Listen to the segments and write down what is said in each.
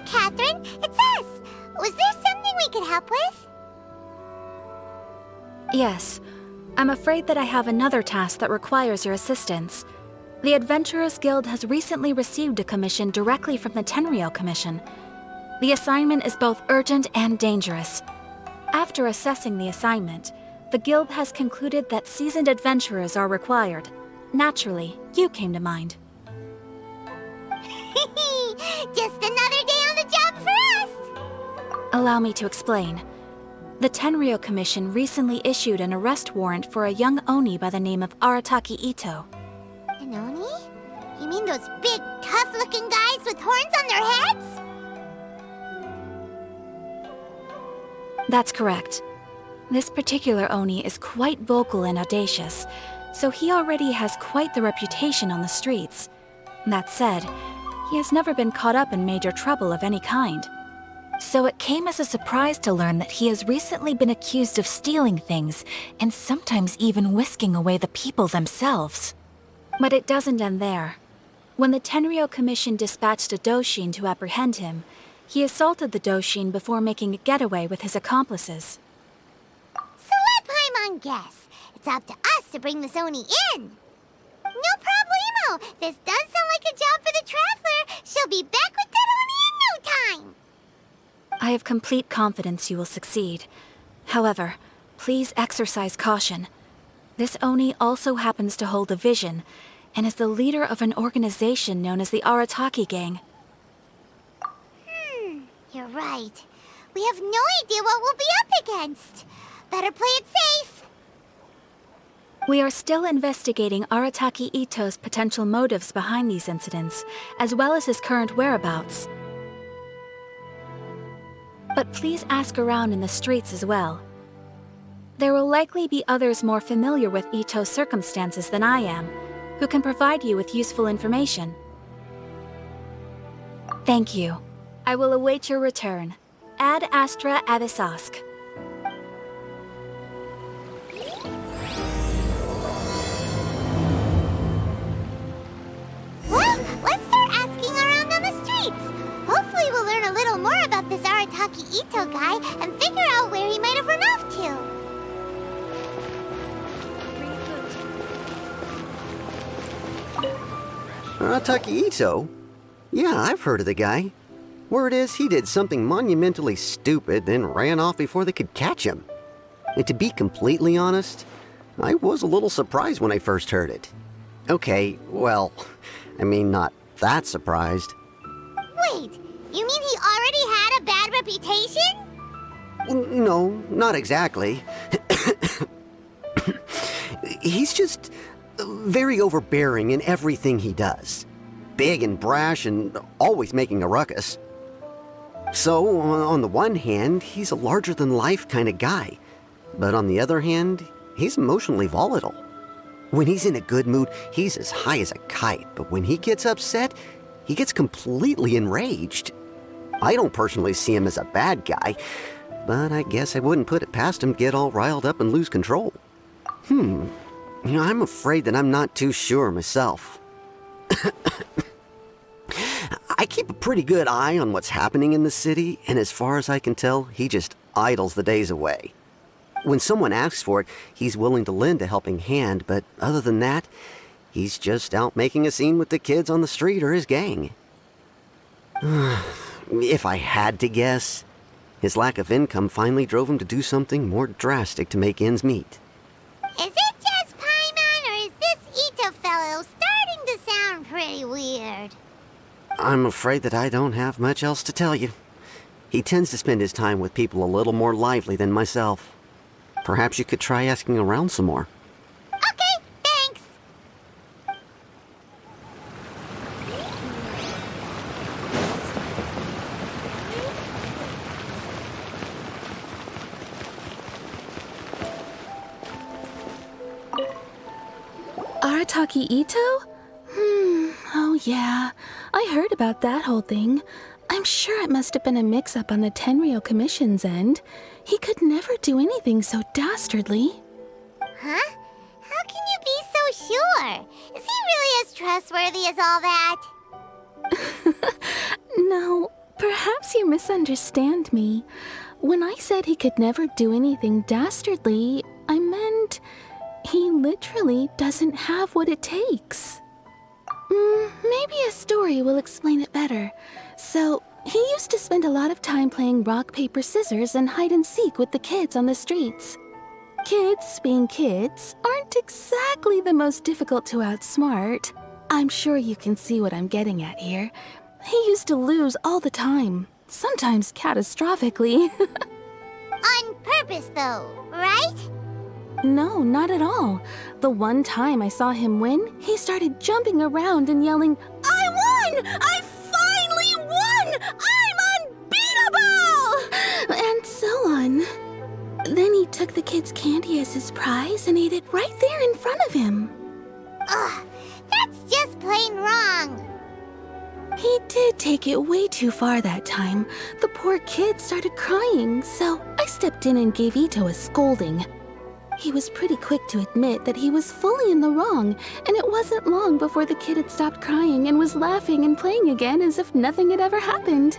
Catherine, it's us! Was there something we could help with? Yes. I'm afraid that I have another task that requires your assistance. The Adventurers Guild has recently received a commission directly from the Tenryou Commission. The assignment is both urgent and dangerous. After assessing the assignment, the Guild has concluded that seasoned adventurers are required. Naturally, you came to mind. Just another day on the job for us! Allow me to explain. The Tenryou Commission recently issued an arrest warrant for a young Oni by the name of Arataki Ito. An Oni? You mean those big, tough-looking guys with horns on their heads? That's correct. This particular Oni is quite vocal and audacious, so he already has quite the reputation on the streets. That said, he has never been caught up in major trouble of any kind. So it came as a surprise to learn that he has recently been accused of stealing things, and sometimes even whisking away the people themselves. But it doesn't end there. When the Tenryou Commission dispatched a Doshin to apprehend him, he assaulted the Doshin before making a getaway with his accomplices. So let Paimon guess. It's up to us to bring this Oni in. No problemo! This does sound like a job for the Traveler. She'll be back with that Oni in no time! I have complete confidence you will succeed. However, please exercise caution. This Oni also happens to hold a vision, and is the leader of an organization known as the Arataki Gang. You're right. We have no idea what we'll be up against. Better play it safe. We are still investigating Arataki Ito's potential motives behind these incidents, as well as his current whereabouts. But please ask around in the streets as well. There will likely be others more familiar with Ito's circumstances than I am, who can provide you with useful information. Thank you. I will await your return. Ad Astra Abyssosque. Well, let's start asking around on the streets. Hopefully we'll learn a little more about this Arataki Ito guy and figure out where he might have run off to. Arataki Ito? Yeah, I've heard of the guy. Word is he did something monumentally stupid, then ran off before they could catch him. And to be completely honest, I was a little surprised when I first heard it. Okay, well, I mean, not that surprised. Wait, you mean he already had a bad reputation? No, not exactly. He's just very overbearing in everything he does. Big and brash and always making a ruckus. So, on the one hand, he's a larger-than-life kind of guy. But on the other hand, he's emotionally volatile. When he's in a good mood, he's as high as a kite. But when he gets upset, he gets completely enraged. I don't personally see him as a bad guy, but I guess I wouldn't put it past him to get all riled up and lose control. I'm afraid that I'm not too sure myself. I keep a pretty good eye on what's happening in the city, and as far as I can tell, he just idles the days away. When someone asks for it, he's willing to lend a helping hand, but other than that, he's just out making a scene with the kids on the street or his gang. If I had to guess, his lack of income finally drove him to do something more drastic to make ends meet. Is it just Paimon, or is this Ito fellow starting to sound pretty weird? I'm afraid that I don't have much else to tell you. He tends to spend his time with people a little more lively than myself. Perhaps you could try asking around some more. Okay, thanks. Arataki Ito? Oh yeah. I heard about that whole thing. I'm sure it must have been a mix-up on the Tenryou Commission's end. He could never do anything so dastardly. Huh? How can you be so sure? Is he really as trustworthy as all that? No, perhaps you misunderstand me. When I said he could never do anything dastardly, I meant he literally doesn't have what it takes. Maybe a story will explain it better. So, he used to spend a lot of time playing rock, paper, scissors and hide and seek with the kids on the streets. Kids, being kids, aren't exactly the most difficult to outsmart. I'm sure you can see what I'm getting at here. He used to lose all the time, sometimes catastrophically. On purpose, though, right? No, not at all. The one time I saw him win, he started jumping around and yelling, "I won! I finally won! I'm unbeatable!" And so on. Then he took the kid's candy as his prize and ate it right there in front of him. Ugh, that's just plain wrong. He did take it way too far that time. The poor kid started crying, so I stepped in and gave Ito a scolding. He was pretty quick to admit that he was fully in the wrong, and it wasn't long before the kid had stopped crying and was laughing and playing again as if nothing had ever happened.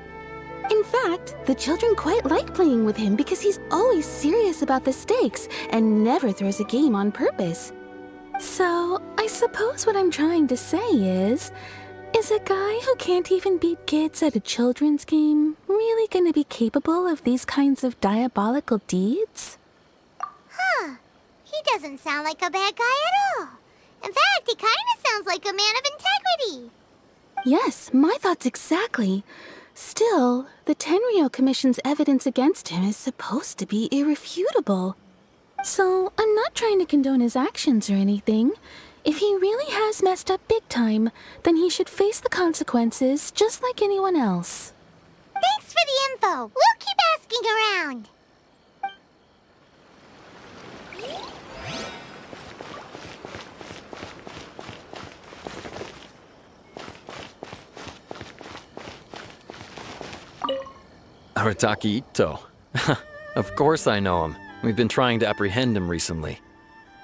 In fact, the children quite like playing with him because he's always serious about the stakes and never throws a game on purpose. So, I suppose what I'm trying to say is a guy who can't even beat kids at a children's game really gonna be capable of these kinds of diabolical deeds? Huh. He doesn't sound like a bad guy at all. In fact, he kind of sounds like a man of integrity. Yes, my thoughts exactly. Still, the Tenryou Commission's evidence against him is supposed to be irrefutable. So, I'm not trying to condone his actions or anything. If he really has messed up big time, then he should face the consequences just like anyone else. Thanks for the info. We'll keep asking around. Arataki Ito. Of course I know him. We've been trying to apprehend him recently.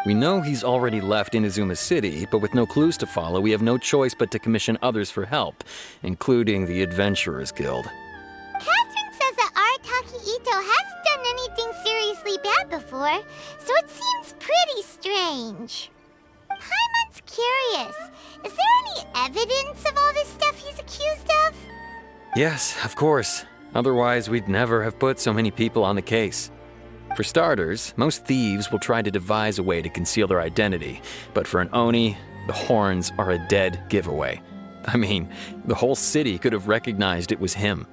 We know he's already left Inazuma City, but with no clues to follow, we have no choice but to commission others for help, including the Adventurers Guild. Catherine says that Arataki Ito hasn't done anything seriously bad before, so it seems pretty strange. Paimon's curious. Is there any evidence of all this stuff he's accused of? Yes, of course. Otherwise, we'd never have put so many people on the case. For starters, most thieves will try to devise a way to conceal their identity, but for an Oni, the horns are a dead giveaway. I mean, the whole city could have recognized it was him.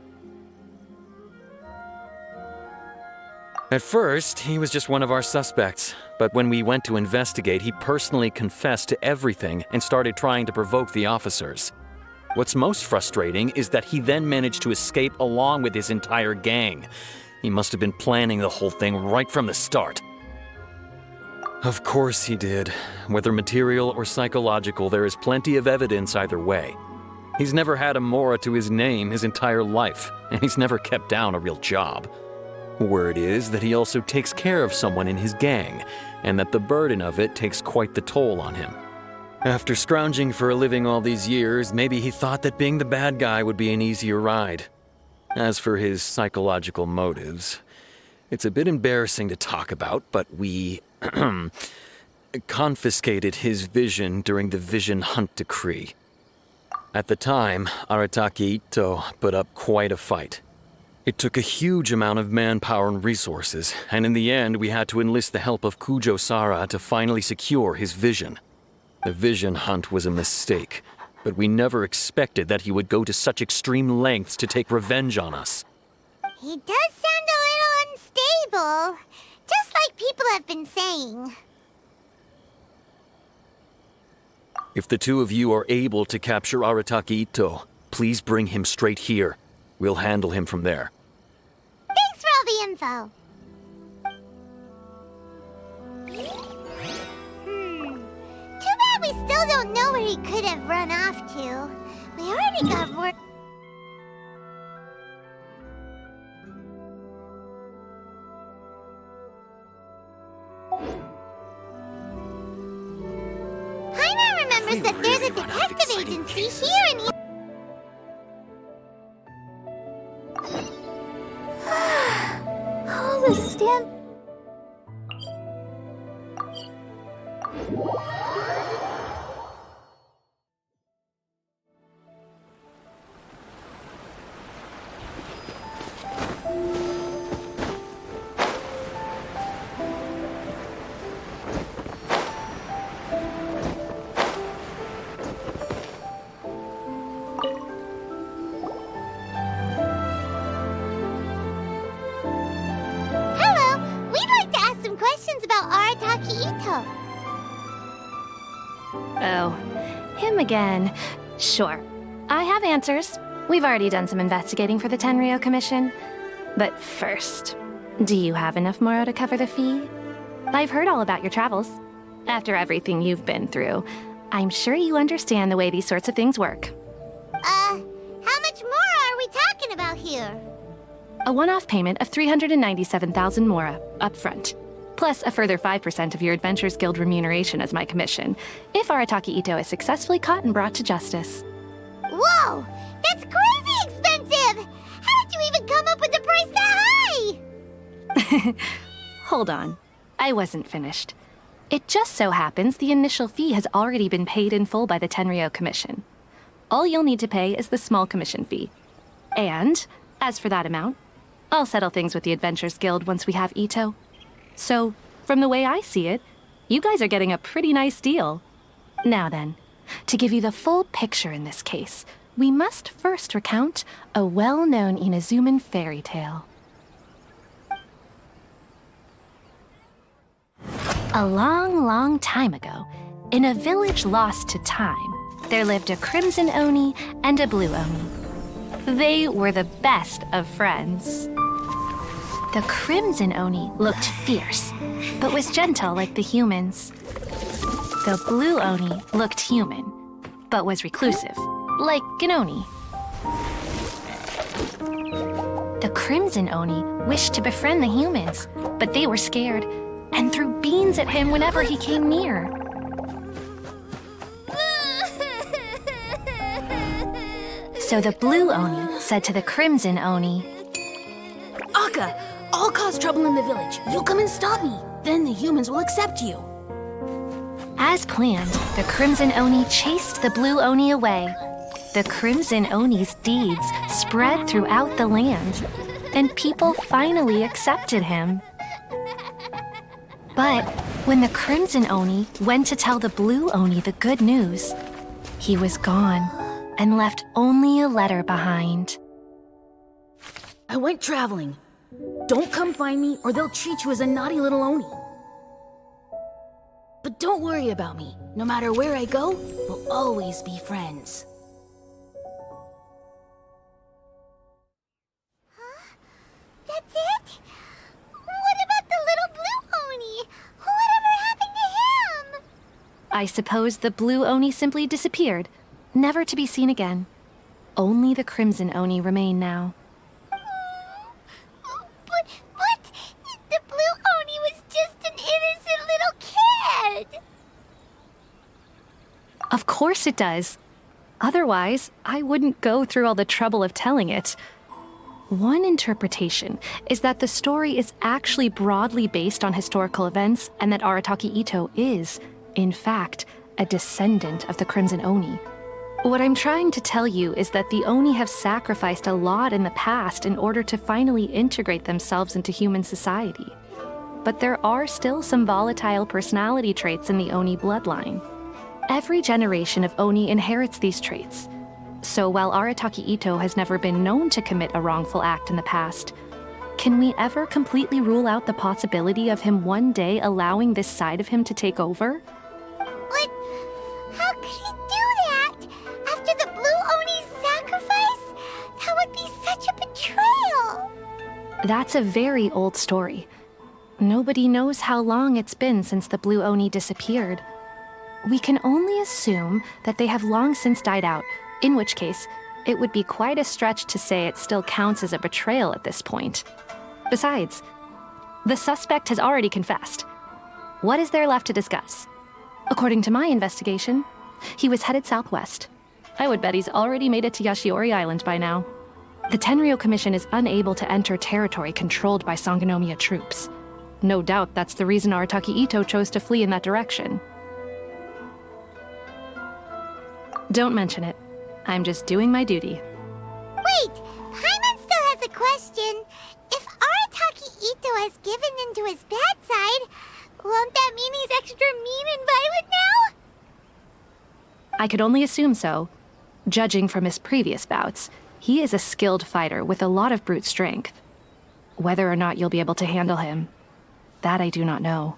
At first, he was just one of our suspects, but when we went to investigate, he personally confessed to everything and started trying to provoke the officers. What's most frustrating is that he then managed to escape along with his entire gang. He must have been planning the whole thing right from the start. Of course he did. Whether material or psychological, there is plenty of evidence either way. He's never had a Mora to his name his entire life, and he's never kept down a real job. Word is that he also takes care of someone in his gang, and that the burden of it takes quite the toll on him. After scrounging for a living all these years, maybe he thought that being the bad guy would be an easier ride. As for his psychological motives, it's a bit embarrassing to talk about, but we confiscated his vision during the Vision Hunt Decree. At the time, Arataki Ito put up quite a fight. It took a huge amount of manpower and resources, and in the end we had to enlist the help of Kujo-Sara to finally secure his vision. The Vision Hunt was a mistake, but we never expected that he would go to such extreme lengths to take revenge on us. He does sound a little unstable, just like people have been saying. If the two of you are able to capture Arataki Ito, please bring him straight here. We'll handle him from there. Thanks for all the info. Too bad we still we could have run off to. We already got more... Paimon remembers that there's a detective agency here in... All the stand... Oh, him again. Sure. I have answers. We've already done some investigating for the Tenryou Commission. But first, do you have enough Moro to cover the fee? I've heard all about your travels. After everything you've been through, I'm sure you understand the way these sorts of things work. How much more are we talking about here? A one-off payment of 397,000 Mora, up front. Plus a further 5% of your Adventures Guild remuneration as my commission, if Arataki Ito is successfully caught and brought to justice. Whoa! That's crazy expensive! How did you even come up with the price that high? Hold on. I wasn't finished. It just so happens the initial fee has already been paid in full by the Tenryou Commission. All you'll need to pay is the small commission fee. And, as for that amount, I'll settle things with the Adventures Guild once we have Ito. So, from the way I see it, you guys are getting a pretty nice deal. Now then, to give you the full picture in this case, we must first recount a well-known Inazuman fairy tale. A long, long time ago, in a village lost to time, there lived a crimson Oni and a blue Oni. They were the best of friends. The crimson Oni looked fierce, but was gentle like the humans. The blue Oni looked human, but was reclusive, like an Oni. The crimson Oni wished to befriend the humans, but they were scared and threw beans at him whenever he came near. So the blue Oni said to the crimson Oni, Akka, I'll cause trouble in the village. You come and stop me. Then the humans will accept you. As planned, the crimson Oni chased the blue Oni away. The crimson Oni's deeds spread throughout the land, and people finally accepted him. But when the crimson Oni went to tell the blue Oni the good news, he was gone and left only a letter behind. I went traveling. Don't come find me or they'll treat you as a naughty little Oni. But don't worry about me. No matter where I go, we'll always be friends. That's it? What about the little blue Oni? Whatever happened to him? I suppose the blue Oni simply disappeared, never to be seen again. Only the crimson Oni remain now. But the blue Oni was just an innocent little kid. Of course it does. Otherwise, I wouldn't go through all the trouble of telling it. One interpretation is that the story is actually broadly based on historical events and that Arataki Ito is, in fact, a descendant of the Crimson Oni. What I'm trying to tell you is that the Oni have sacrificed a lot in the past in order to finally integrate themselves into human society. But there are still some volatile personality traits in the Oni bloodline. Every generation of Oni inherits these traits. So while Arataki Ito has never been known to commit a wrongful act in the past, can we ever completely rule out the possibility of him one day allowing this side of him to take over? But how could he do that? After the blue Oni's sacrifice? That would be such a betrayal. That's a very old story. Nobody knows how long it's been since the blue Oni disappeared. We can only assume that they have long since died out, in which case, it would be quite a stretch to say it still counts as a betrayal at this point. Besides, the suspect has already confessed. What is there left to discuss? According to my investigation, he was headed southwest. I would bet he's already made it to Yashiori Island by now. The Tenryou Commission is unable to enter territory controlled by Sangonomiya troops. No doubt that's the reason Arataki Ito chose to flee in that direction. Don't mention it. I'm just doing my duty. Wait, Paimon still has a question. If Arataki Ito has given in to his bad side, won't that mean he's extra mean and violent now? I could only assume so. Judging from his previous bouts, he is a skilled fighter with a lot of brute strength. Whether or not you'll be able to handle him, that I do not know.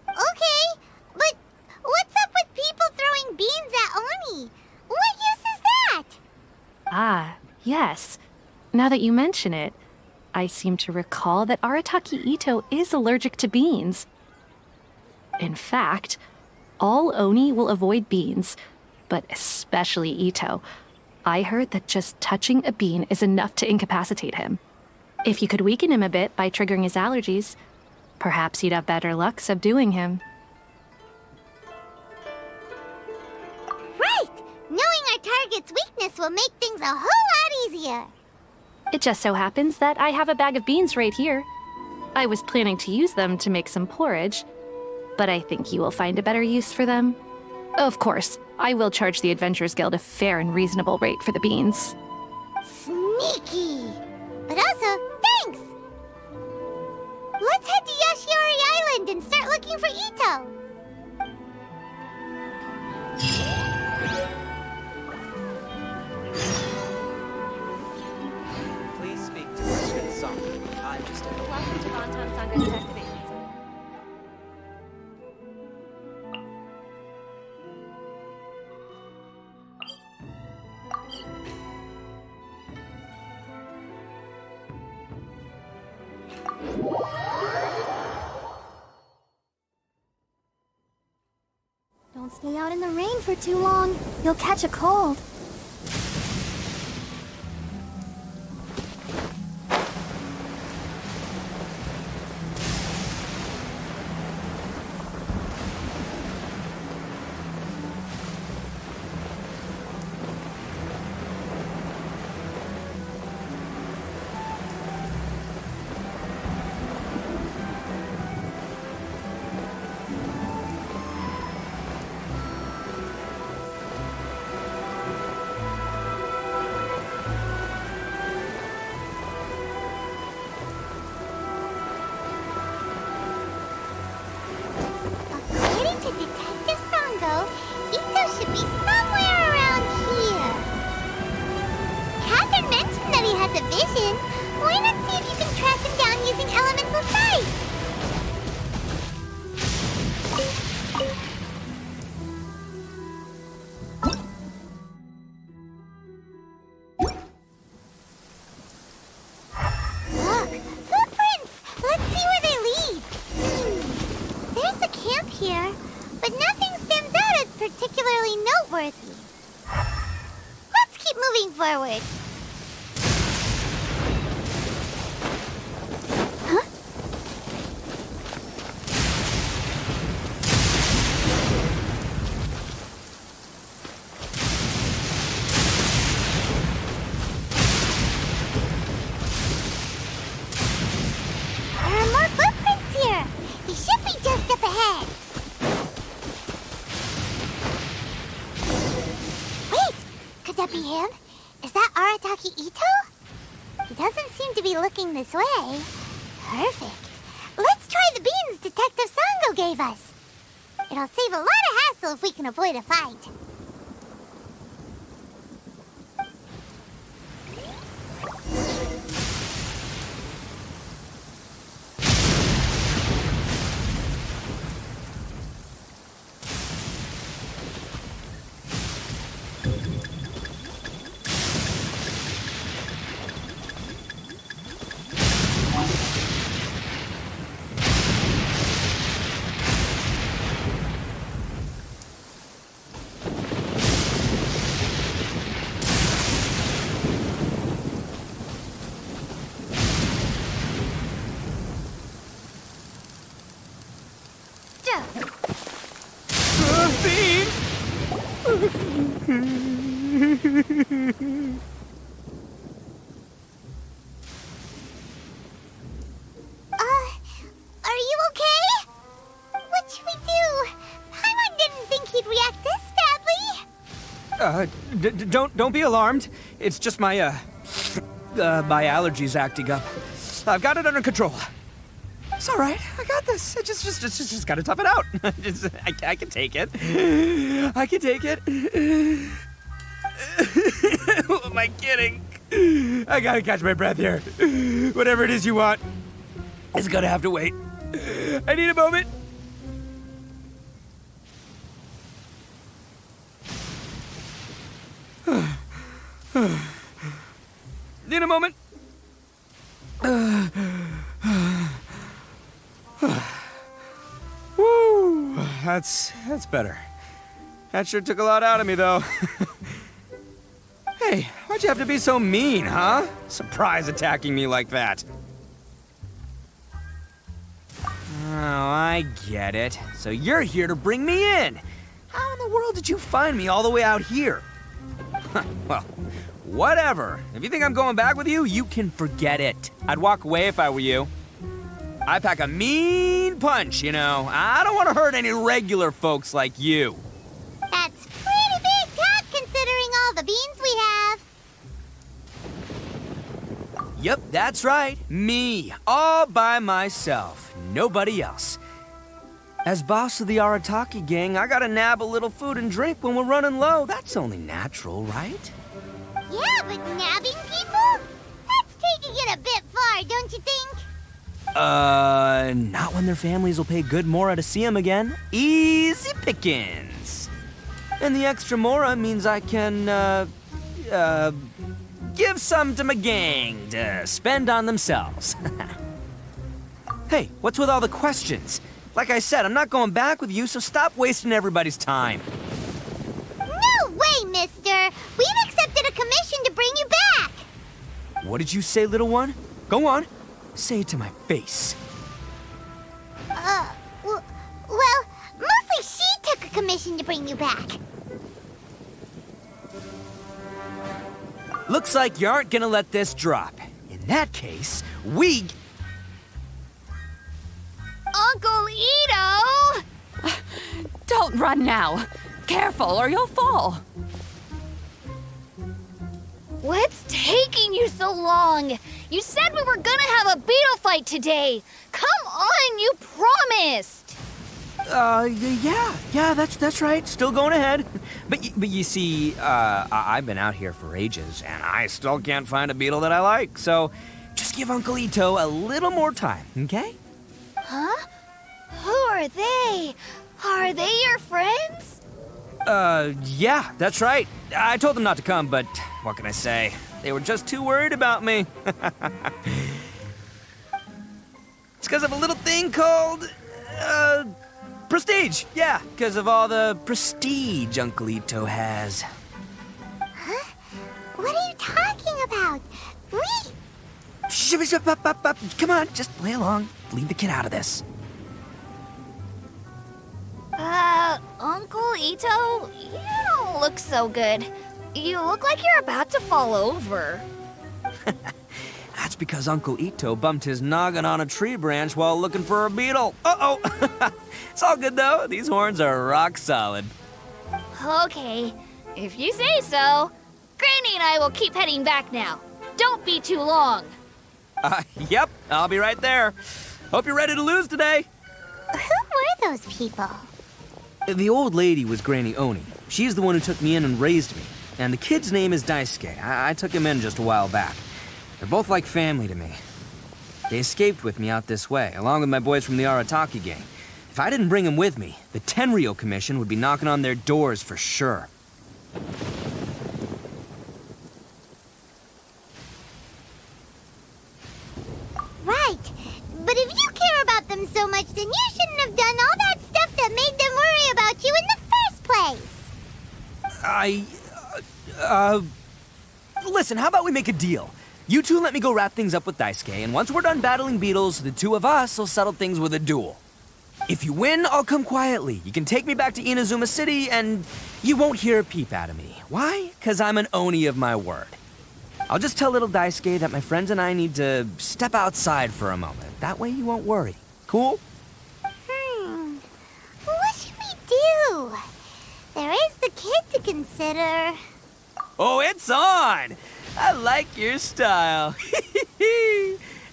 Okay, but what's up with people throwing beans at Oni? What use is that? Ah, yes. Now that you mention it, I seem to recall that Arataki Ito is allergic to beans. In fact, all Oni will avoid beans, but especially Ito. I heard that just touching a bean is enough to incapacitate him. If you could weaken him a bit by triggering his allergies, perhaps you'd have better luck subduing him. Right! Knowing our target's weakness will make things a whole lot easier. It just so happens that I have a bag of beans right here. I was planning to use them to make some porridge, but I think you will find a better use for them. Of course, I will charge the Adventurers Guild a fair and reasonable rate for the beans. Sneaky! But also, thanks! Let's head to Yashiori Island and start looking for Ito! Please speak to President Song. I'm just a... Welcome to Bonton Sangha Detective Agency. Don't stay out in the rain for too long. You'll catch a cold. According to Detective Sango, Ito should be somewhere around here. Catherine mentioned that he has a vision. Why not see if you can track him down using elemental sight? Look, footprints! Let's see where they lead. There's a camp here, but nothing stands out as particularly noteworthy. Let's keep moving forward. Huh? There are more footprints here. He should be just up ahead. Wait, could that be him? Is that Arataki Ito? He doesn't seem to be looking this way. Perfect. Let's try the beans Detective Sango gave us. It'll save a lot of hassle if we can avoid a fight. Fiend! Are you okay? What should we do? Paimon didn't think he'd react this badly. Don't be alarmed. It's just my my allergies acting up. I've got it under control. It's all right. I got this. I just gotta tough it out. I can take it. I can take it. Who am I kidding? I gotta catch my breath here. Whatever it is you want, it's gonna have to wait. I need a moment. Need a moment. Woo, that's better. That sure took a lot out of me, though. Hey, why'd you have to be so mean, huh? Surprise attacking me like that. Oh, I get it. So you're here to bring me in. How in the world did you find me all the way out here? Well, whatever. If you think I'm going back with you, you can forget it. I'd walk away if I were you. I pack a mean punch, you know. I don't want to hurt any regular folks like you. That's pretty big talk considering all the beans we have. Yep, that's right. Me, all by myself. Nobody else. As boss of the Arataki gang, I gotta nab a little food and drink when we're running low. That's only natural, right? Yeah, but nabbing people? That's taking it a bit far, don't you think? Not when their families will pay good mora to see them again. Easy pickings. And the extra mora means I can, give some to my gang to spend on themselves. Hey, what's with all the questions? Like I said, I'm not going back with you, so stop wasting everybody's time. No way, mister! We've accepted a commission to bring you back! What did you say, little one? Go on. Say it to my face. Well, mostly she took a commission to bring you back. Looks like you aren't gonna let this drop. In that case, we... Uncle Ito! Don't run now. Careful or you'll fall. What's taking you so long? You said we were gonna have a beetle fight today. Come on, you promised. Yeah, that's right. Still going ahead. But you see, I've been out here for ages, and I still can't find a beetle that I like. So just give Uncle Ito a little more time, okay? Huh? Who are they? Are they your friends? Yeah, that's right. I told them not to come, but what can I say? They were just too worried about me. It's because of a little thing called, prestige. Yeah, because of all the prestige Uncle Ito has. Huh? What are you talking about? Come on, just play along. Leave the kid out of this. Uncle Ito, you don't look so good. You look like you're about to fall over. That's because Uncle Ito bumped his noggin on a tree branch while looking for a beetle. Uh-oh. It's all good, though. These horns are rock solid. Okay, if you say so. Granny and I will keep heading back now. Don't be too long. Yep, I'll be right there. Hope you're ready to lose today. Who were those people? The old lady was Granny Oni. She's the one who took me in and raised me. And the kid's name is Daisuke. I took him in just a while back. They're both like family to me. They escaped with me out this way, along with my boys from the Arataki gang. If I didn't bring them with me, the Tenryo Commission would be knocking on their doors for sure. Right. But if you care about them so much, then you shouldn't have done all that stuff that made them worry about you in the first place. Listen, how about we make a deal? You two let me go wrap things up with Daisuke, and once we're done battling beetles, the two of us will settle things with a duel. If you win, I'll come quietly. You can take me back to Inazuma City, and you won't hear a peep out of me. Why? 'Cause I'm an Oni of my word. I'll just tell little Daisuke that my friends and I need to step outside for a moment. That way you won't worry. Cool? What should we do? There is the kid to consider. Oh, it's on! I like your style.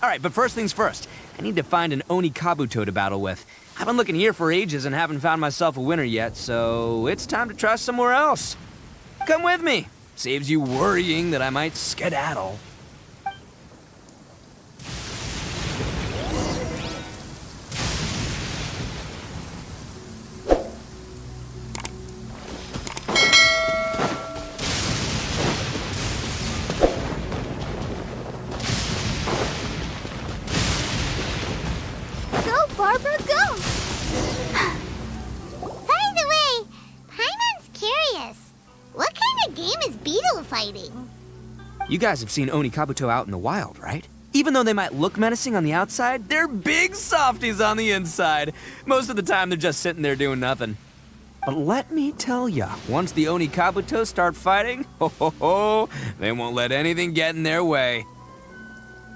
All right, but first things first. I need to find an Oni Kabuto to battle with. I've been looking here for ages and haven't found myself a winner yet, so it's time to try somewhere else. Come with me. Saves you worrying that I might skedaddle. Go, Barbara, go! By the way, Paimon's curious. What kind of game is beetle fighting? You guys have seen Oni Kabuto out in the wild, right? Even though they might look menacing on the outside, they're big softies on the inside. Most of the time, they're just sitting there doing nothing. But let me tell ya, once the Oni Kabuto start fighting, they won't let anything get in their way.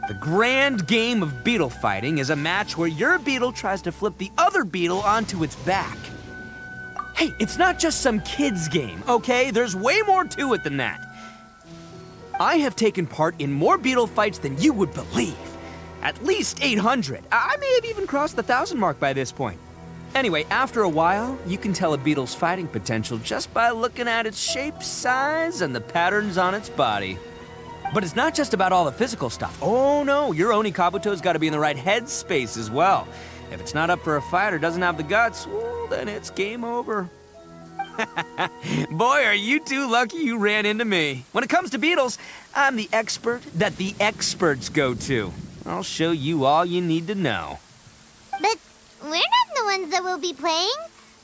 The grand game of beetle fighting is a match where your beetle tries to flip the other beetle onto its back. Hey, it's not just some kid's game, okay? There's way more to it than that. I have taken part in more beetle fights than you would believe. At least 800. I may have even crossed the 1,000 mark by this point. Anyway, after a while, you can tell a beetle's fighting potential just by looking at its shape, size, and the patterns on its body. But it's not just about all the physical stuff. Oh no, your Oni Kabuto's gotta be in the right headspace as well. If it's not up for a fight or doesn't have the guts, well, then it's game over. Boy, are you two lucky you ran into me. When it comes to beetles, I'm the expert that the experts go to. I'll show you all you need to know. But we're not the ones that will be playing.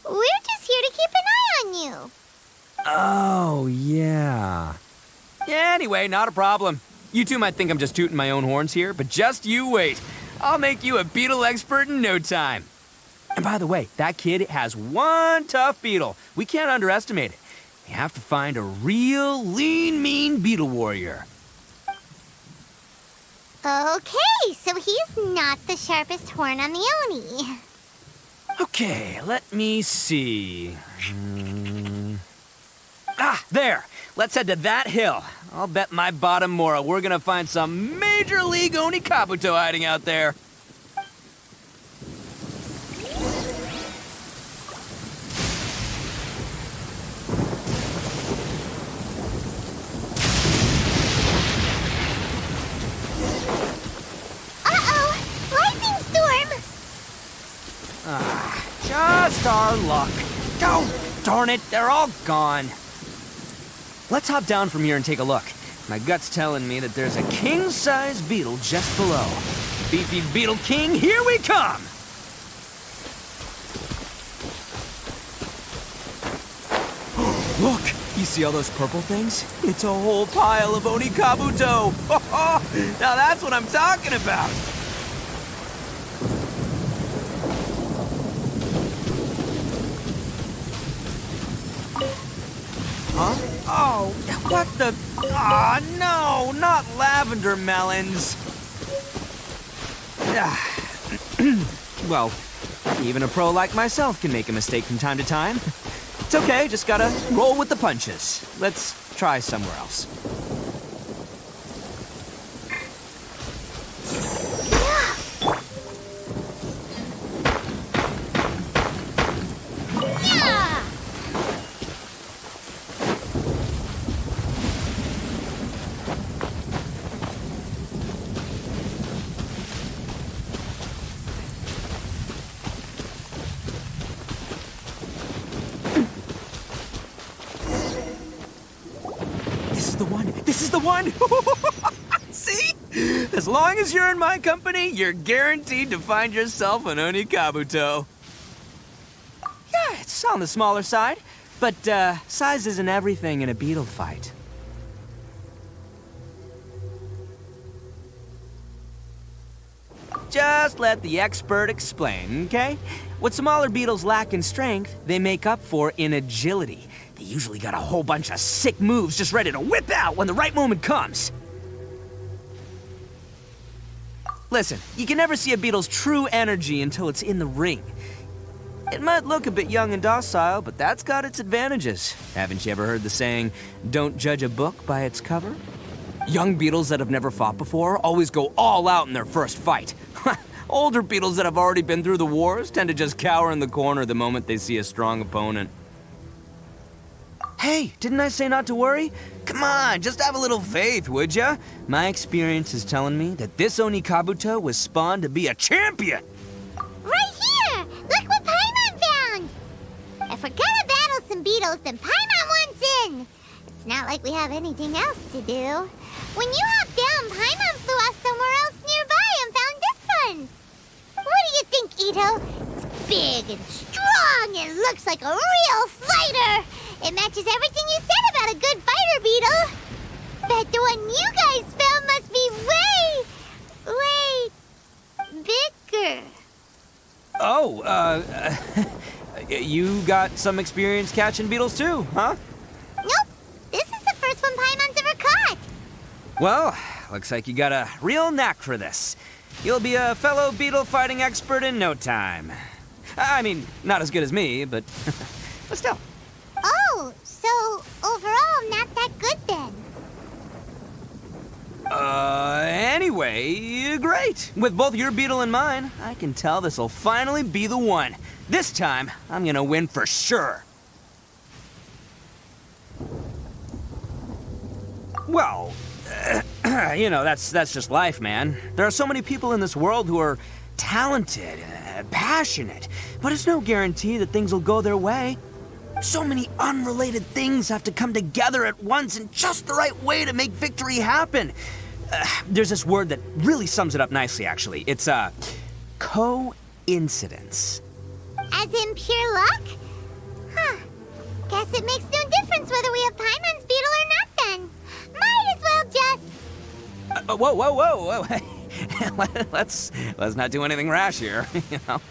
We're just here to keep an eye on you. Oh, yeah. Yeah, anyway, not a problem. You two might think I'm just tooting my own horns here, but just you wait. I'll make you a beetle expert in no time. And by the way, that kid has one tough beetle. We can't underestimate it. You have to find a real lean, mean beetle warrior. Okay, so he's not the sharpest horn on the Oni. Okay, let me see. There. Let's head to that hill. I'll bet my bottom Mora we're gonna find some major league Oni Kabuto hiding out there. Uh-oh! Lightning storm! Just our luck. Oh, darn it, they're all gone. Let's hop down from here and take a look. My gut's telling me that there's a king-size beetle just below. Beefy Beetle King, here we come! Look, you see all those purple things? It's a whole pile of Oni Kabuto! Now that's what I'm talking about! Huh? Oh, what the? Ah, no, not lavender melons. Well, even a pro like myself can make a mistake from time to time. It's okay, just gotta roll with the punches. Let's try somewhere else. This is the one! See? As long as you're in my company, you're guaranteed to find yourself an Oni Kabuto. Yeah, it's on the smaller side, but size isn't everything in a beetle fight. Just let the expert explain, okay? What smaller beetles lack in strength, they make up for in agility. They usually got a whole bunch of sick moves just ready to whip out when the right moment comes. Listen, you can never see a beetle's true energy until it's in the ring. It might look a bit young and docile, but that's got its advantages. Haven't you ever heard the saying, don't judge a book by its cover? Young beetles that have never fought before always go all out in their first fight. Older beetles that have already been through the wars tend to just cower in the corner the moment they see a strong opponent. Hey, didn't I say not to worry? Come on, just have a little faith, would ya? My experience is telling me that this Oni Kabuto was spawned to be a champion. Right here! Look what Paimon found! If we're gonna battle some beetles, then Paimon wants in! It's not like we have anything else to do. When you hopped down, Paimon flew off somewhere else nearby and found this one. What do you think, Ito? It's big and strong and looks like a real fighter! It matches everything you said about a good fighter, Beetle. Bet the one you guys found must be way bigger. Oh, you got some experience catching beetles too, huh? Nope. This is the first one Paimon's ever caught. Well, looks like you got a real knack for this. You'll be a fellow beetle fighting expert in no time. I mean, not as good as me, but still. Oh, so overall not that good then. Anyway, great. With both your beetle and mine, I can tell this'll finally be the one. This time, I'm gonna win for sure. Well, you know, that's just life, man. There are so many people in this world who are talented, passionate, but it's no guarantee that things will go their way. So many unrelated things have to come together at once in just the right way to make victory happen. There's this word that really sums it up nicely, actually. It's, coincidence. As in pure luck? Huh. Guess it makes no difference whether we have Paimon's beetle or not then. Might as well just... Whoa. Let's not do anything rash here, you know.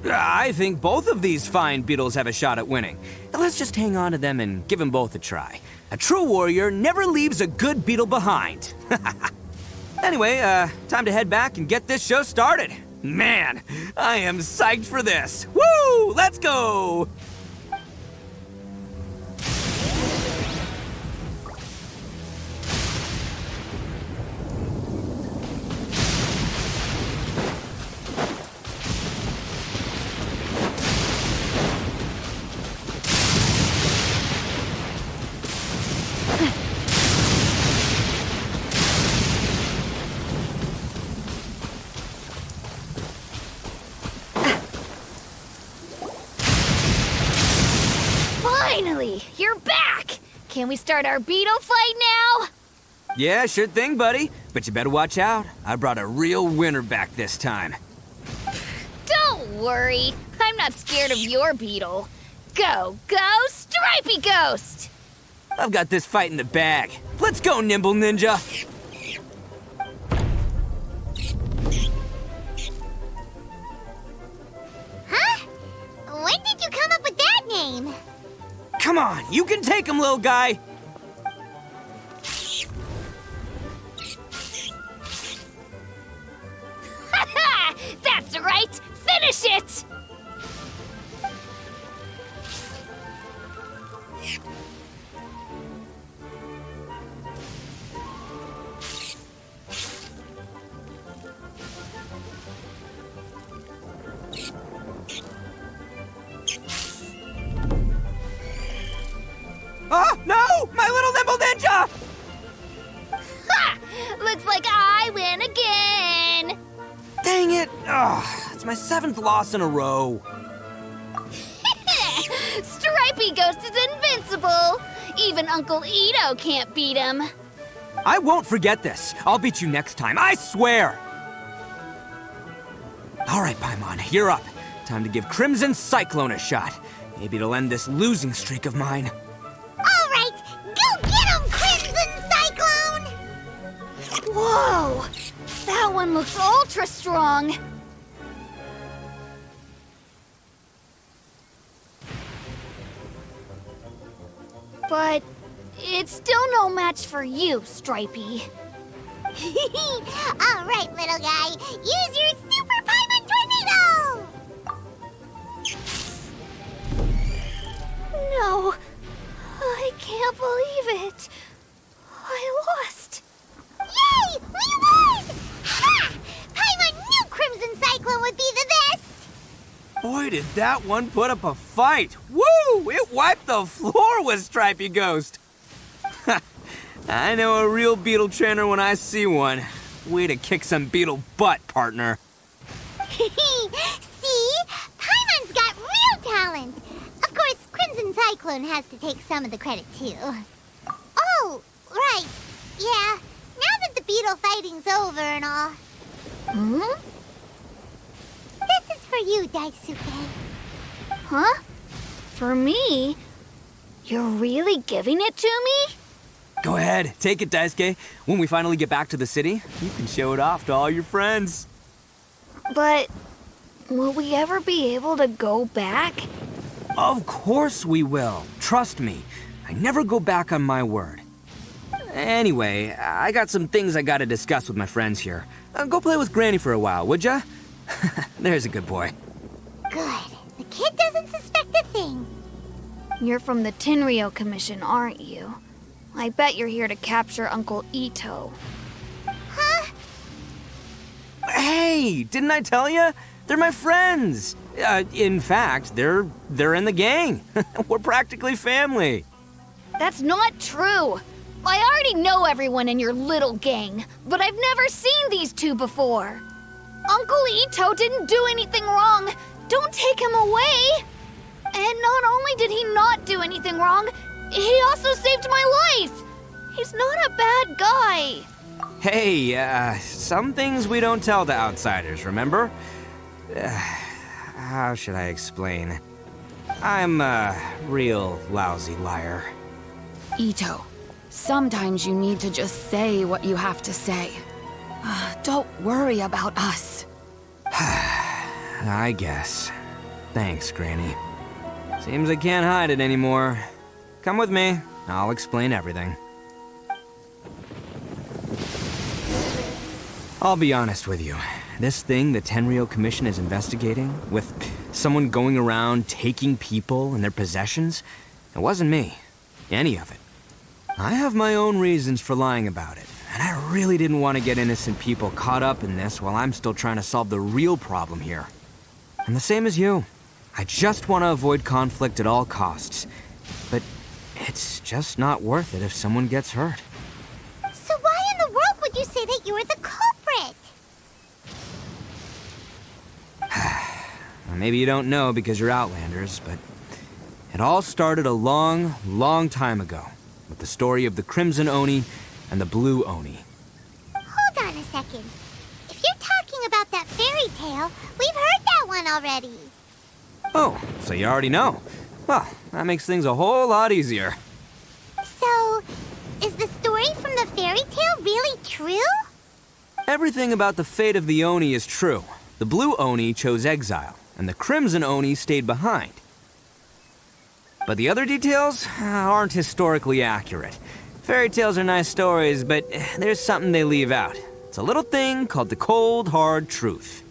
I think both of these fine beetles have a shot at winning. Let's just hang on to them and give them both a try. A true warrior never leaves a good beetle behind. Anyway, time to head back and get this show started. Man, I am psyched for this. Woo! Let's go! Finally, you're back! Can we start our beetle fight now? Yeah, sure thing, buddy. But you better watch out. I brought a real winner back this time. Don't worry. I'm not scared of your beetle. Go, Stripey Ghost! I've got this fight in the bag. Let's go, Nimble Ninja! Huh? When did you come up with that name? Come on, you can take him, little guy! That's right! Finish it! Oh, no! My little Nimble Ninja! Ha! Looks like I win again! Dang it! Oh, it's my 7th loss in a row. Stripey Ghost is invincible! Even Uncle Ito can't beat him. I won't forget this. I'll beat you next time, I swear! All right, Paimon, you're up. Time to give Crimson Cyclone a shot. Maybe it'll end this losing streak of mine. All right, go get him, Crimson Cyclone! Whoa! That one one looks ultra strong. But it's still no match for you, Stripey. All right, little guy. Use your super Paimon tornado! No, I can't believe it. I lost. Yay! We won! Ha! Paimon knew Crimson Cyclone would be the best! Boy, did that one put up a fight. Woo! It wiped the floor with Stripey Ghost. I know a real beetle trainer when I see one. Way to kick some beetle butt, partner. See? Paimon's got real talent. Of course, Crimson Cyclone has to take some of the credit, too. Oh, right. Yeah, now that the beetle fighting's over and all. Hmm? This is for you, Daisuke. Huh? For me? You're really giving it to me? Go ahead, take it, Daisuke. When we finally get back to the city, you can show it off to all your friends. But will we ever be able to go back? Of course we will. Trust me. I never go back on my word. Anyway, I got some things I gotta discuss with my friends here. Go play with Granny for a while, would ya? There's a good boy. Good. The kid doesn't suspect a thing. You're from the Tenryou Commission, aren't you? I bet you're here to capture Uncle Ito. Huh? Hey, didn't I tell you? They're my friends. In fact, they're in the gang. We're practically family. That's not true. I already know everyone in your little gang, but I've never seen these two before. Uncle Ito didn't do anything wrong. Don't take him away. And not only did he not do anything wrong, he also saved my life. He's not a bad guy. Hey, some things we don't tell to outsiders, remember? How should I explain? I'm a real lousy liar. Ito, sometimes you need to just say what you have to say. Don't worry about us. I guess. Thanks, Granny. Seems I can't hide it anymore. Come with me. I'll explain everything. I'll be honest with you. This thing the Tenryou Commission is investigating, with someone going around taking people and their possessions, it wasn't me. Any of it. I have my own reasons for lying about it, and I really didn't want to get innocent people caught up in this while I'm still trying to solve the real problem here. I'm the same as you. I just want to avoid conflict at all costs. But it's just not worth it if someone gets hurt. So why in the world would you say that you were the culprit? Maybe you don't know because you're Outlanders, but it all started a long, long time ago with the story of the Crimson Oni and the Blue Oni. Hold on a second. If you're talking about that fairy tale, we've heard that one already. Oh, so you already know. Well, that makes things a whole lot easier. So, is the story from the fairy tale really true? Everything about the fate of the Oni is true. The Blue Oni chose exile, and the Crimson Oni stayed behind. But the other details aren't historically accurate. Fairy tales are nice stories, but there's something they leave out. It's a little thing called the cold, hard truth.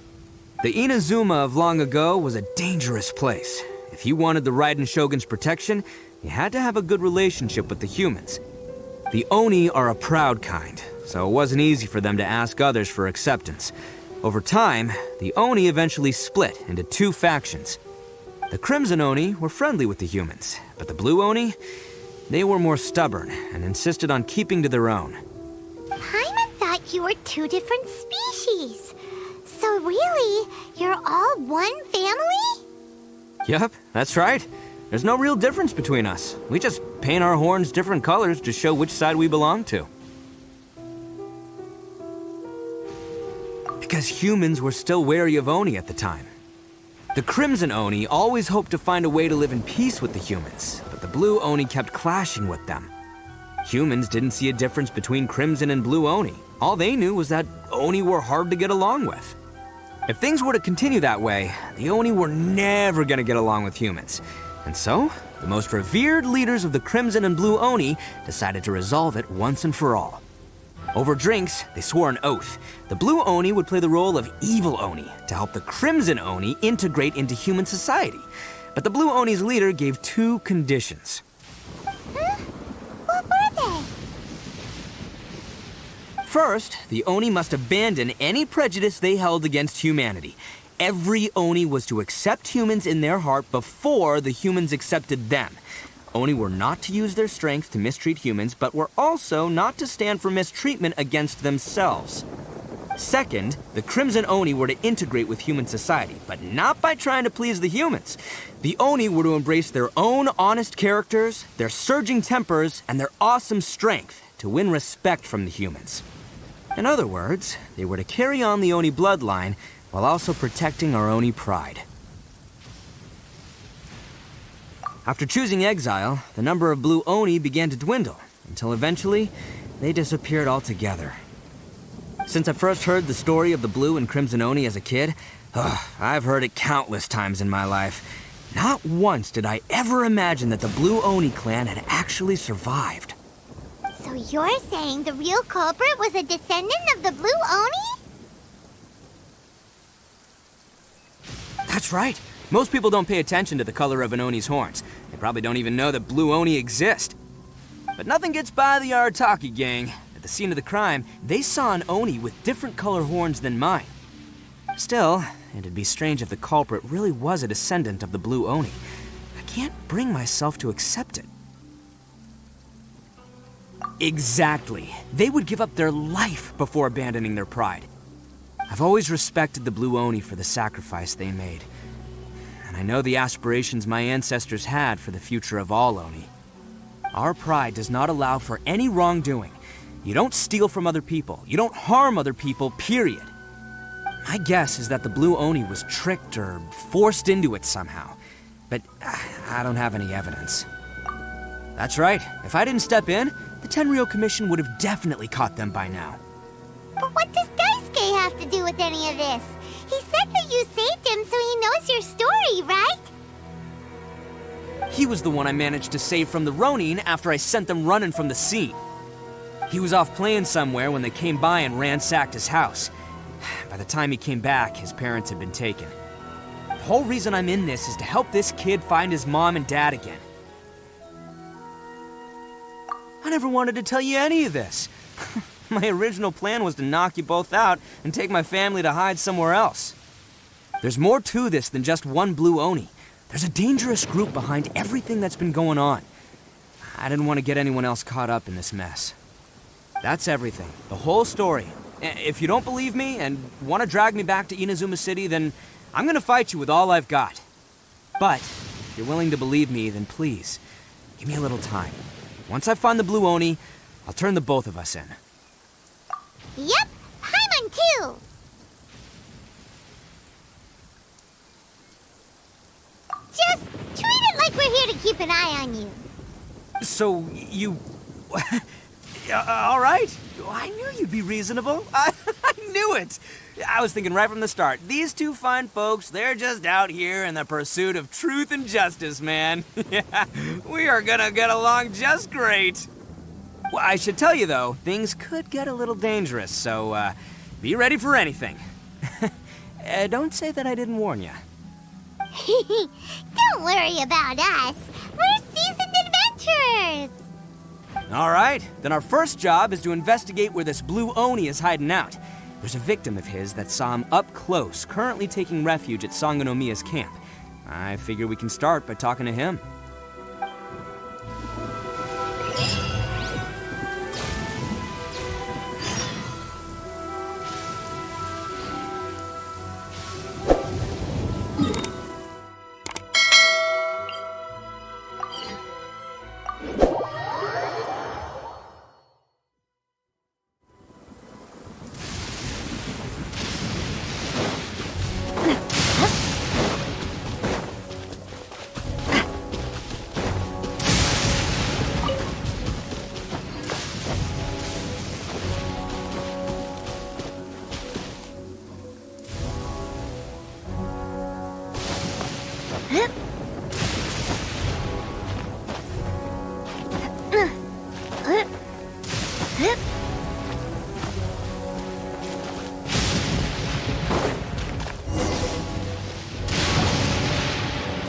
The Inazuma of long ago was a dangerous place. If you wanted the Raiden Shogun's protection, you had to have a good relationship with the humans. The Oni are a proud kind, so it wasn't easy for them to ask others for acceptance. Over time, the Oni eventually split into two factions. The Crimson Oni were friendly with the humans, but the Blue Oni, they were more stubborn and insisted on keeping to their own. Paimon thought you were two different species. So really, you're all one family? Yup, that's right. There's no real difference between us. We just paint our horns different colors to show which side we belong to. Because humans were still wary of Oni at the time. The Crimson Oni always hoped to find a way to live in peace with the humans, but the Blue Oni kept clashing with them. Humans didn't see a difference between Crimson and Blue Oni. All they knew was that Oni were hard to get along with. If things were to continue that way, the Oni were never gonna get along with humans. And so, the most revered leaders of the Crimson and Blue Oni decided to resolve it once and for all. Over drinks, they swore an oath. The Blue Oni would play the role of evil Oni to help the Crimson Oni integrate into human society. But the Blue Oni's leader gave 2 conditions. Huh? What were they? First, the Oni must abandon any prejudice they held against humanity. Every Oni was to accept humans in their heart before the humans accepted them. Oni were not to use their strength to mistreat humans, but were also not to stand for mistreatment against themselves. Second, the Crimson Oni were to integrate with human society, but not by trying to please the humans. The Oni were to embrace their own honest characters, their surging tempers, and their awesome strength to win respect from the humans. In other words, they were to carry on the Oni bloodline while also protecting our Oni pride. After choosing exile, the number of Blue Oni began to dwindle, until eventually, they disappeared altogether. Since I first heard the story of the Blue and Crimson Oni as a kid, I've heard it countless times in my life. Not once did I ever imagine that the Blue Oni clan had actually survived. So you're saying the real culprit was a descendant of the Blue Oni? That's right. Most people don't pay attention to the color of an Oni's horns. They probably don't even know that Blue Oni exist. But nothing gets by the Arataki gang. At the scene of the crime, they saw an Oni with different color horns than mine. Still, it'd be strange if the culprit really was a descendant of the Blue Oni. I can't bring myself to accept it. Exactly. They would give up their life before abandoning their pride. I've always respected the Blue Oni for the sacrifice they made. And I know the aspirations my ancestors had for the future of all Oni. Our pride does not allow for any wrongdoing. You don't steal from other people. You don't harm other people, period. My guess is that the Blue Oni was tricked or forced into it somehow. But I don't have any evidence. That's right. If I didn't step in, the Tenryou Commission would have definitely caught them by now. But what does Daisuke have to do with any of this? He said that you saved him so he knows your story, right? He was the one I managed to save from the Ronin after I sent them running from the scene. He was off playing somewhere when they came by and ransacked his house. By the time he came back, his parents had been taken. The whole reason I'm in this is to help this kid find his mom and dad again. I never wanted to tell you any of this. My original plan was to knock you both out and take my family to hide somewhere else. There's more to this than just one Blue Oni. There's a dangerous group behind everything that's been going on. I didn't want to get anyone else caught up in this mess. That's everything, the whole story. If you don't believe me and want to drag me back to Inazuma City, then I'm gonna fight you with all I've got. But if you're willing to believe me, then please, give me a little time. Once I find the Blue Oni, I'll turn the both of us in. Yep, Paimon too! Just treat it like we're here to keep an eye on you. So, you... all right. I knew you'd be reasonable. I knew it. I was thinking right from the start, these two fine folks, they're just out here in the pursuit of truth and justice, man. Yeah, we are gonna get along just great. Well, I should tell you, though, things could get a little dangerous, so be ready for anything. Don't say that I didn't warn you. Don't worry about us. We're seasoned adventurers. All right, then our first job is to investigate where this Blue Oni is hiding out. There's a victim of his that saw him up close, currently taking refuge at Sangonomiya's camp. I figure we can start by talking to him.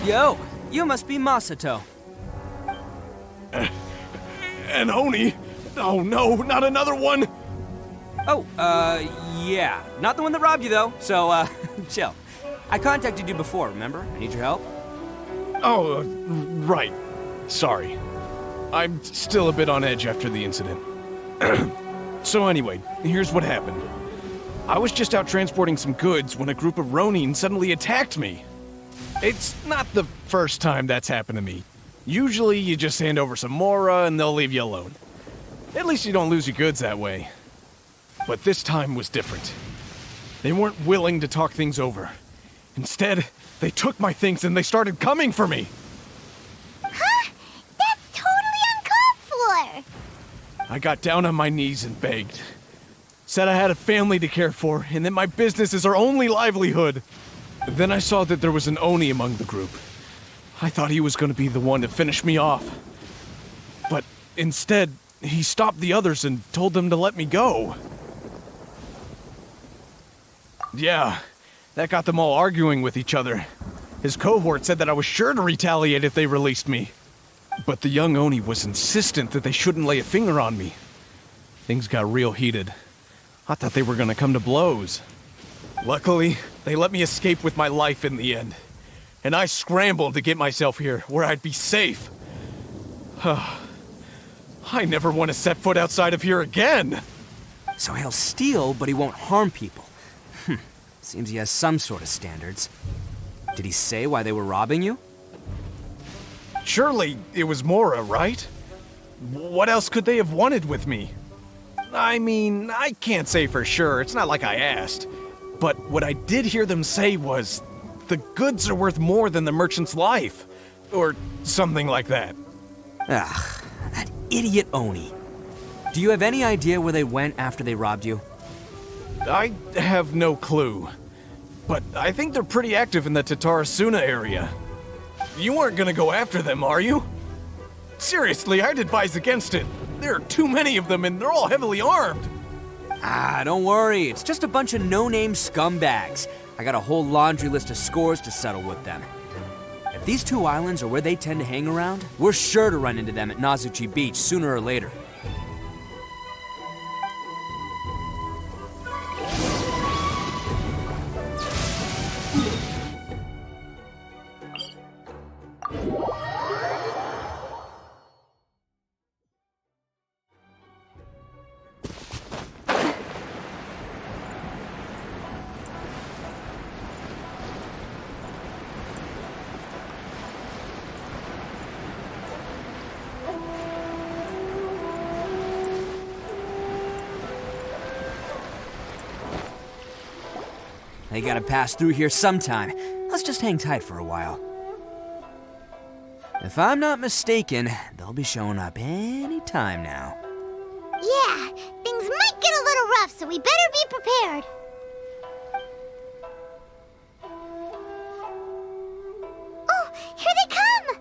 Yo, you must be Masato. An Oni? Oh no, not another one! Oh, yeah. Not the one that robbed you, though, so, chill. I contacted you before, remember? I need your help. Oh, right. Sorry. I'm still a bit on edge after the incident. So anyway, here's what happened. I was just out transporting some goods when a group of Ronin suddenly attacked me. It's not the first time that's happened to me. Usually you just hand over some Mora and they'll leave you alone. At least you don't lose your goods that way. But this time was different. They weren't willing to talk things over. Instead, they took my things and they started coming for me. Huh? That's totally uncalled for! I got down on my knees and begged. Said I had a family to care for and that my business is our only livelihood. Then I saw that there was an Oni among the group. I thought he was going to be the one to finish me off. But instead, he stopped the others and told them to let me go. Yeah, that got them all arguing with each other. His cohort said that I was sure to retaliate if they released me. But the young Oni was insistent that they shouldn't lay a finger on me. Things got real heated. I thought they were going to come to blows. Luckily, they let me escape with my life in the end. And I scrambled to get myself here, where I'd be safe. I never want to set foot outside of here again! So he'll steal, but he won't harm people. Seems he has some sort of standards. Did he say why they were robbing you? Surely it was Mora, right? What else could they have wanted with me? I mean, I can't say for sure, it's not like I asked. But what I did hear them say was, the goods are worth more than the merchant's life. Or something like that. Ugh, that idiot Oni. Do you have any idea where they went after they robbed you? I have no clue. But I think they're pretty active in the Tatarasuna area. You aren't gonna go after them, are you? Seriously, I'd advise against it. There are too many of them and they're all heavily armed. Don't worry. It's just a bunch of no-name scumbags. I got a whole laundry list of scores to settle with them. If these two islands are where they tend to hang around, we're sure to run into them at Nazuchi Beach sooner or later. They gotta pass through here sometime. Let's just hang tight for a while. If I'm not mistaken, they'll be showing up any time now. Yeah, things might get a little rough, so we better be prepared. Oh, here they come!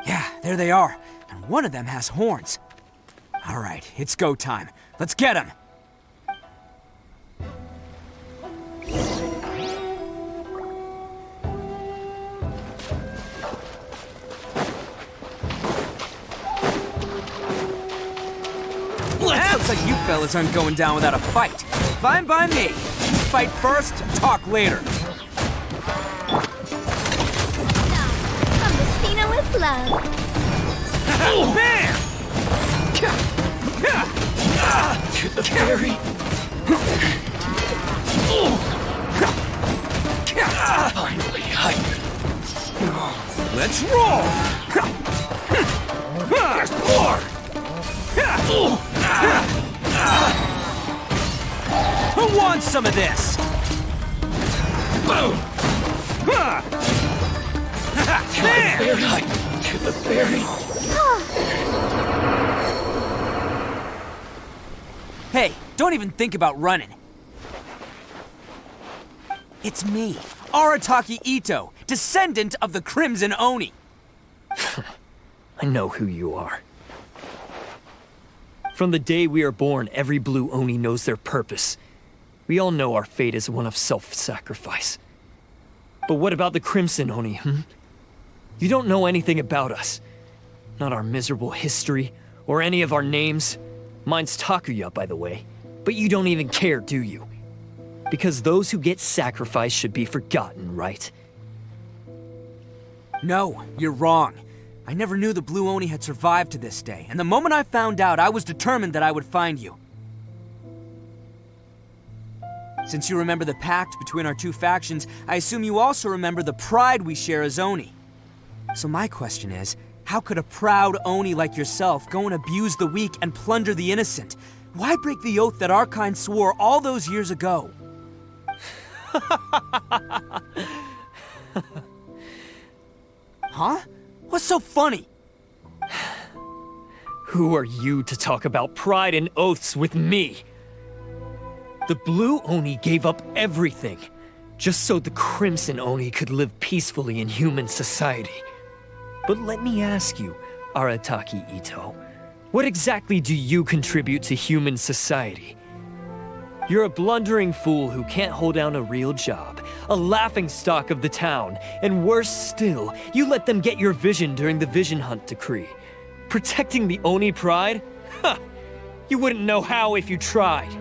Yeah, there they are. And one of them has horns. All right, it's go time. Let's get him! Looks like you fellas aren't going down without a fight. Fine by me. Fight first, talk later. Messina with love. Bam! To the ferry. Finally, Let's roll! There's more! Who wants some of this? Boom! To the ferry. Hey, don't even think about running. It's me, Arataki Ito, descendant of the Crimson Oni. I know who you are. From the day we are born, every blue Oni knows their purpose. We all know our fate is one of self-sacrifice. But what about the Crimson Oni, You don't know anything about us. Not our miserable history, or any of our names. Mine's Takuya, by the way. But you don't even care, do you? Because those who get sacrificed should be forgotten, right? No, you're wrong. I never knew the Blue Oni had survived to this day, and the moment I found out, I was determined that I would find you. Since you remember the pact between our two factions, I assume you also remember the pride we share as Oni. So my question is, how could a proud Oni like yourself go and abuse the weak and plunder the innocent? Why break the oath that our kind swore all those years ago? Huh? What's so funny? Who are you to talk about pride and oaths with me? The Blue Oni gave up everything, just so the Crimson Oni could live peacefully in human society. But let me ask you, Arataki Ito, what exactly do you contribute to human society? You're a blundering fool who can't hold down a real job, a laughingstock of the town, and worse still, you let them get your vision during the Vision Hunt decree. Protecting the Oni pride? Ha! You wouldn't know how if you tried.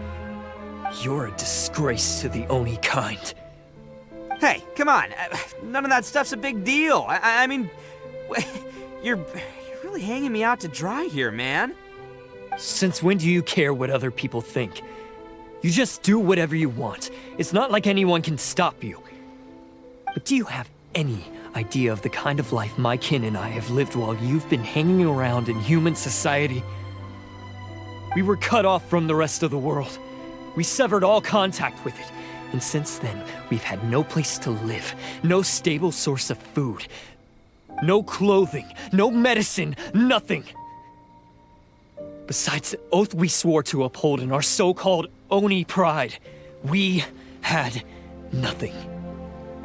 You're a disgrace to the Oni kind. Hey, come on. None of that stuff's a big deal. I mean, you're really hanging me out to dry here, man. Since when do you care what other people think? You just do whatever you want. It's not like anyone can stop you. But do you have any idea of the kind of life my kin and I have lived while you've been hanging around in human society? We were cut off from the rest of the world. We severed all contact with it. And since then, we've had no place to live, no stable source of food, no clothing, no medicine, nothing. Besides the oath we swore to uphold in our so-called Oni pride, we had nothing.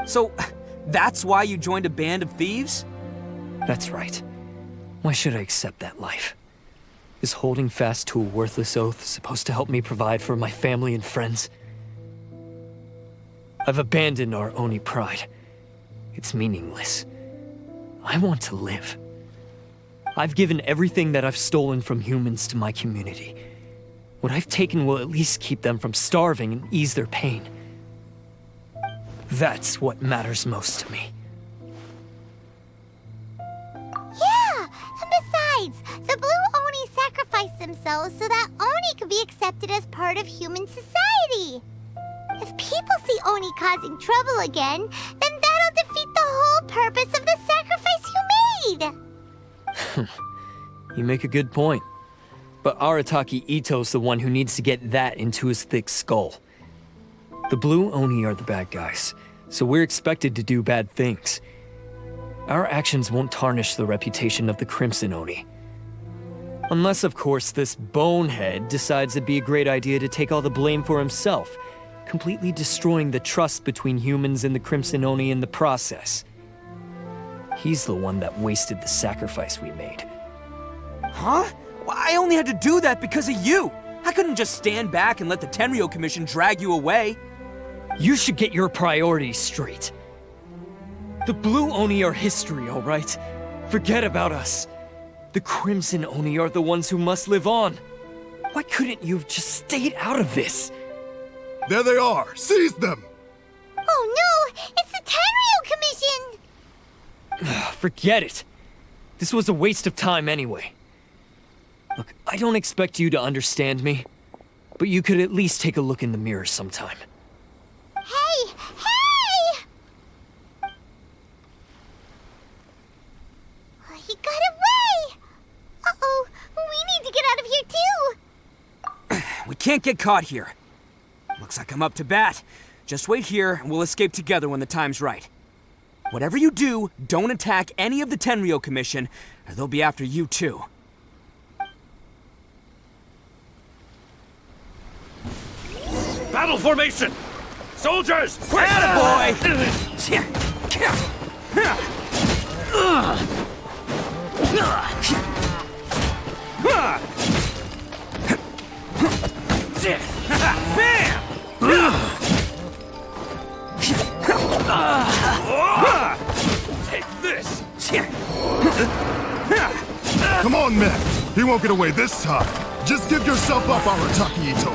So, that's why you joined a band of thieves? That's right. Why should I accept that life? Is holding fast to a worthless oath supposed to help me provide for my family and friends? I've abandoned our Oni pride. It's meaningless. I want to live. I've given everything that I've stolen from humans to my community. What I've taken will at least keep them from starving and ease their pain. That's what matters most to me. Yeah, and besides, the Blue Oni sacrificed themselves so that Oni could be accepted as part of human society. If people see Oni causing trouble again, then that'll defeat the whole purpose of the sacrifice you made. You make a good point. But Arataki Ito's the one who needs to get that into his thick skull. The Blue Oni are the bad guys, so we're expected to do bad things. Our actions won't tarnish the reputation of the Crimson Oni. Unless, of course, this bonehead decides it'd be a great idea to take all the blame for himself, completely destroying the trust between humans and the Crimson Oni in the process. He's the one that wasted the sacrifice we made. Huh? Well, I only had to do that because of you. I couldn't just stand back and let the Tenryo Commission drag you away. You should get your priorities straight. The Blue Oni are history, all right? Forget about us. The Crimson Oni are the ones who must live on. Why couldn't you have just stayed out of this? There they are! Seize them! Oh no! It's the Tenryo Commission! Forget it. This was a waste of time anyway. Look, I don't expect you to understand me, but you could at least take a look in the mirror sometime. Hey! Hey! He got away! Uh-oh, we need to get out of here too! We can't get caught here. Looks like I'm up to bat. Just wait here and we'll escape together when the time's right. Whatever you do, don't attack any of the Tenryo Commission, or they'll be after you too. Battle formation! Soldiers! Quick! Attaboy! Take this! Come on, man. He won't get away this time. Just give yourself up, Arataki Ito.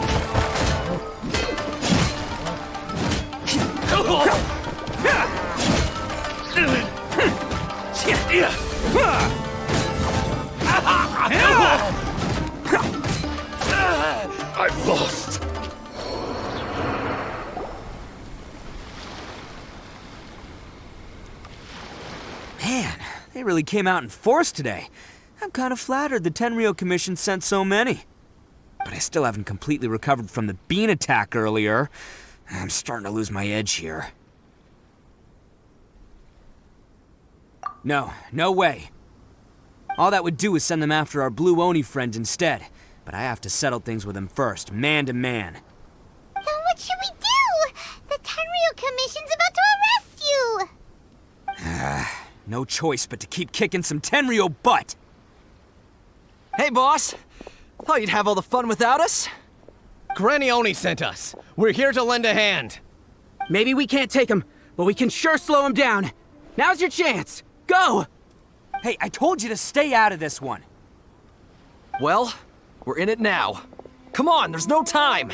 I've lost. Man, they really came out in force today. I'm kind of flattered the Tenryou Commission sent so many. But I still haven't completely recovered from the bean attack earlier. I'm starting to lose my edge here. No way. All that would do is send them after our blue Oni friend instead. But I have to settle things with him first, man to man. Then what should we do? The Tenryou Commission's about to arrest you! No choice but to keep kicking some Tenryou butt! Hey, boss! Thought you'd have all the fun without us? Granny Oni sent us. We're here to lend a hand. Maybe we can't take him, but we can sure slow him down. Now's your chance. Go! Hey, I told you to stay out of this one. Well, we're in it now. Come on, there's no time!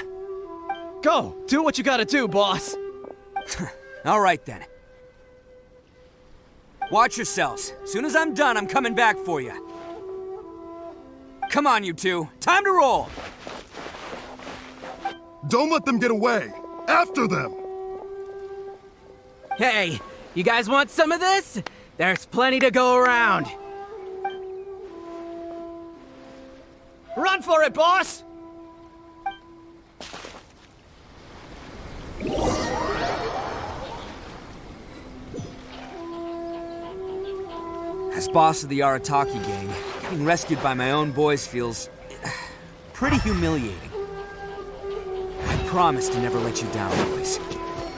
Go! Do what you gotta do, boss! All right, then. Watch yourselves. Soon as I'm done, I'm coming back for you. Come on, you two. Time to roll! Don't let them get away. After them. Hey, you guys want some of this? There's plenty to go around. Run for it, boss! As boss of the Arataki gang, getting rescued by my own boys feels pretty humiliating. I promise to never let you down, boys.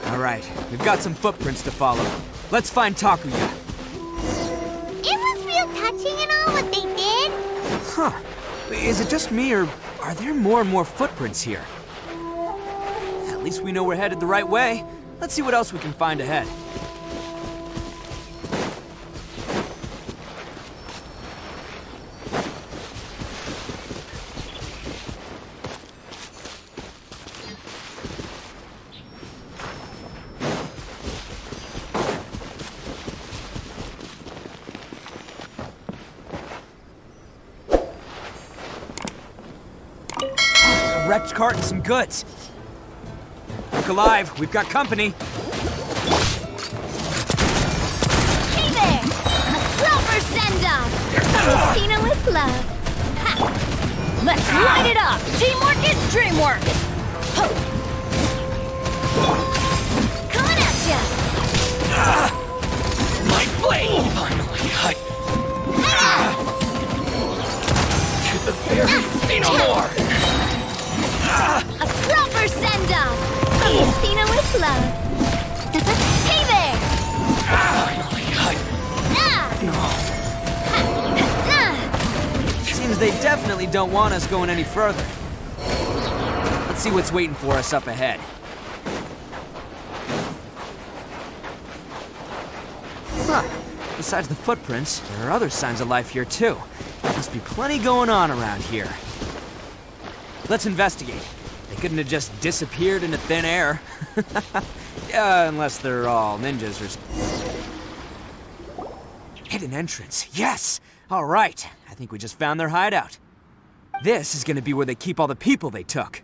All right, we've got some footprints to follow. Let's find Takuya. It was real touching and all what they did. Huh. Is it just me, or are there more and more footprints here? At least we know we're headed the right way. Let's see what else we can find ahead. A wrecked cart and some goods. Look alive, we've got company. Hey there! Proper send-off! Christina with love. Ha. Let's light it up! Teamwork is dreamwork! Coming at ya! My blade! Finally, Be no more! A proper send-off! Christina with love. Hey there! Seems they definitely don't want us going any further. Let's see what's waiting for us up ahead. Huh. Besides the footprints, there are other signs of life here too. Must be plenty going on around here. Let's investigate. They couldn't have just disappeared into thin air. Unless they're all ninjas or something. Hidden entrance, yes! All right, I think we just found their hideout. This is gonna be where they keep all the people they took.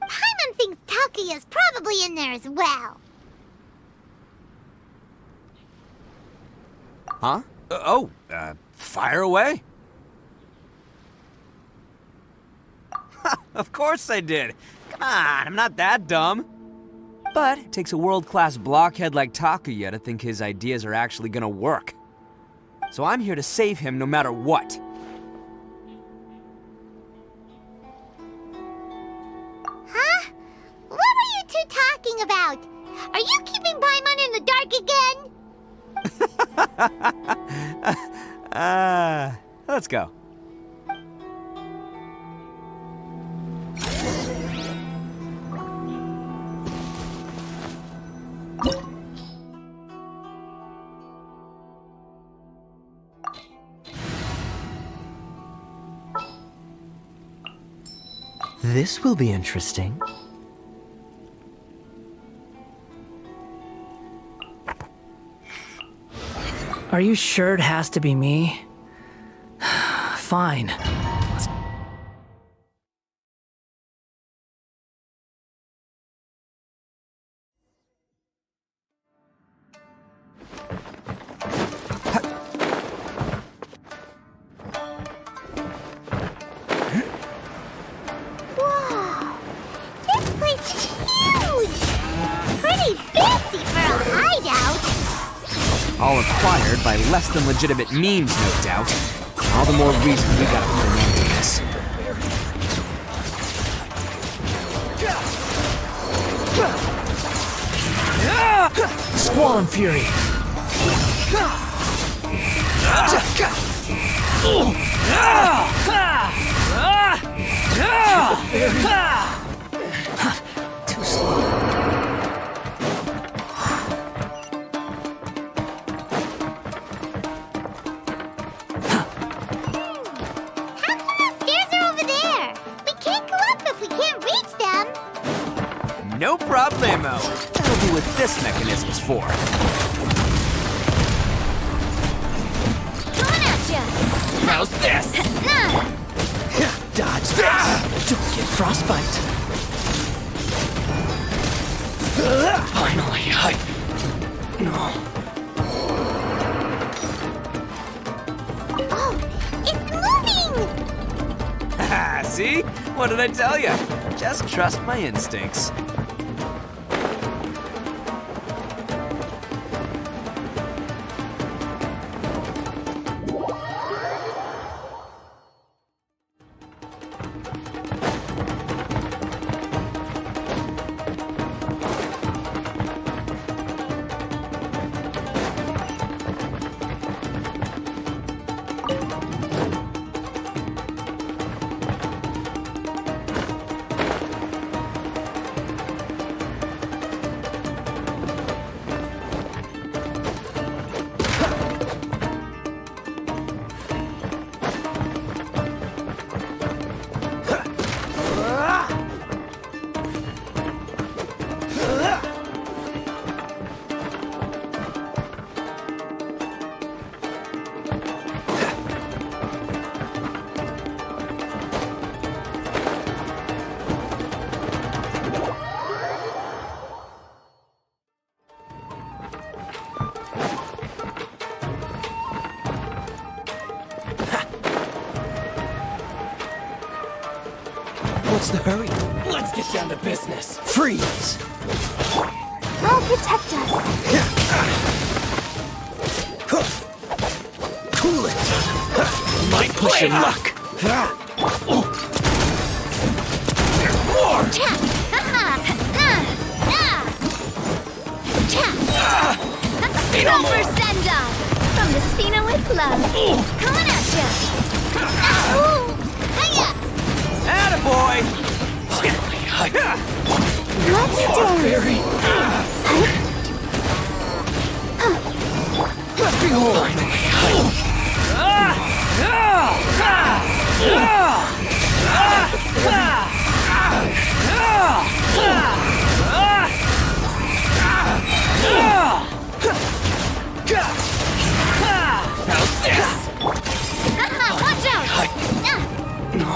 Paimon thinks Takuya's probably in there as well. Huh? Fire away. Of course I did. Come on, I'm not that dumb. But it takes a world-class blockhead like Takuya to think his ideas are actually gonna work. So I'm here to save him no matter what. Huh? What were you two talking about? Are you keeping Paimon in the dark again? Let's go. This will be interesting. Are you sure it has to be me? Fine. All acquired by less than legitimate means, no doubt. All the more reason we gotta put an end to this. Squall and Fury! Too slow. No problemo. That'll be what this mechanism's for. Coming at ya! How's this? Dodge this! Don't get frostbite. Finally, No. Oh, it's moving! See? What did I tell you? Just trust my instincts. What's the hurry? Let's get down to business. Freeze! I'll protect us. Cool it! Might push your luck. More! Super send-off! From the Spina with love. Coming at ya! Hiya! Attaboy! Let's Fury! Behold! How's this? Watch out! No.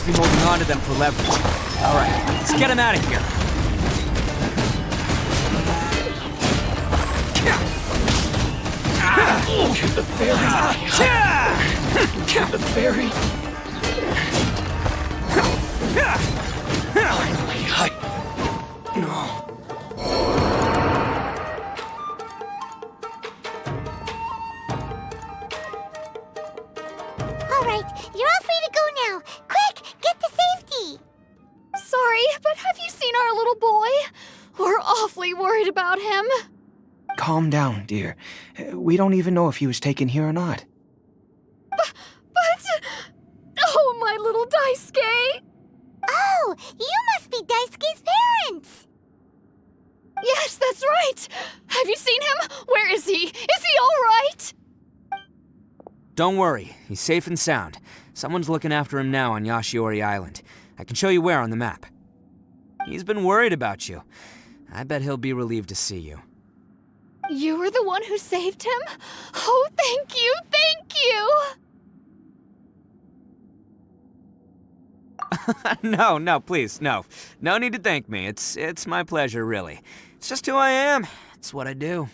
must be holding on to them for leverage. All right, let's get him out of here. Get the fairy! Get the fairy! Finally, No. All right, you're all free to go now. Quick, get to safety. Sorry, but have you seen our little boy? We're awfully worried about him. Calm down, dear. We don't even know if he was taken here or not. But... Oh, my little Daisuke! Oh, you must be Daisuke's parents! Yes, that's right! Have you seen him? Where is he? Is he all right? Don't worry, he's safe and sound. Someone's looking after him now on Yashiori Island. I can show you where on the map. He's been worried about you. I bet he'll be relieved to see you. You were the one who saved him? Oh, thank you, thank you! No, please, no. No need to thank me. It's my pleasure, really. It's just who I am. It's what I do.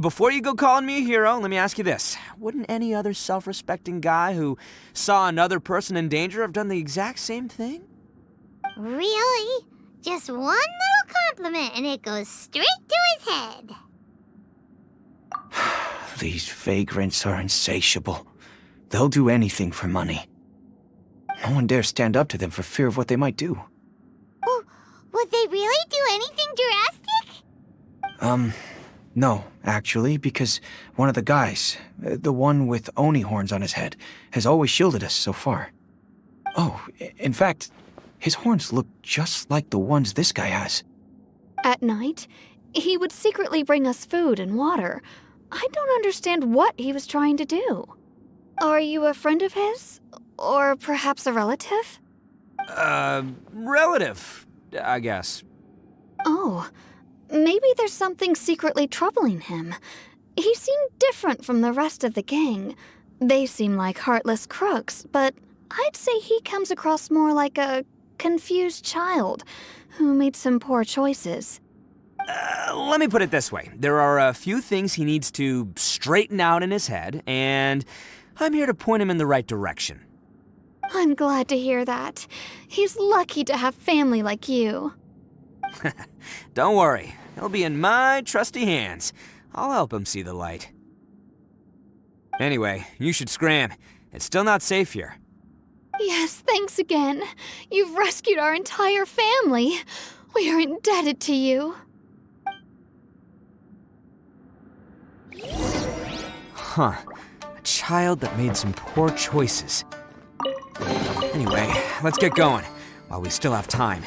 Before you go calling me a hero, let me ask you this. Wouldn't any other self-respecting guy who saw another person in danger have done the exact same thing? Really? Just one little compliment and it goes straight to his head. These vagrants are insatiable. They'll do anything for money. No one dares stand up to them for fear of what they might do. Would they really do anything drastic? No, actually, because one of the guys, the one with Oni horns on his head, has always shielded us so far. Oh, in fact, his horns look just like the ones this guy has. At night, he would secretly bring us food and water. I don't understand what he was trying to do. Are you a friend of his? Or perhaps a relative? Relative, I guess. Oh, maybe there's something secretly troubling him. He seemed different from the rest of the gang. They seem like heartless crooks, but I'd say he comes across more like a confused child who made some poor choices. Let me put it this way. There are a few things he needs to straighten out in his head, and I'm here to point him in the right direction. I'm glad to hear that. He's lucky to have family like you. Don't worry. He'll be in my trusty hands. I'll help him see the light. Anyway, you should scram. It's still not safe here. Yes, thanks again. You've rescued our entire family. We are indebted to you. Huh. A child that made some poor choices. Anyway, let's get going, while we still have time.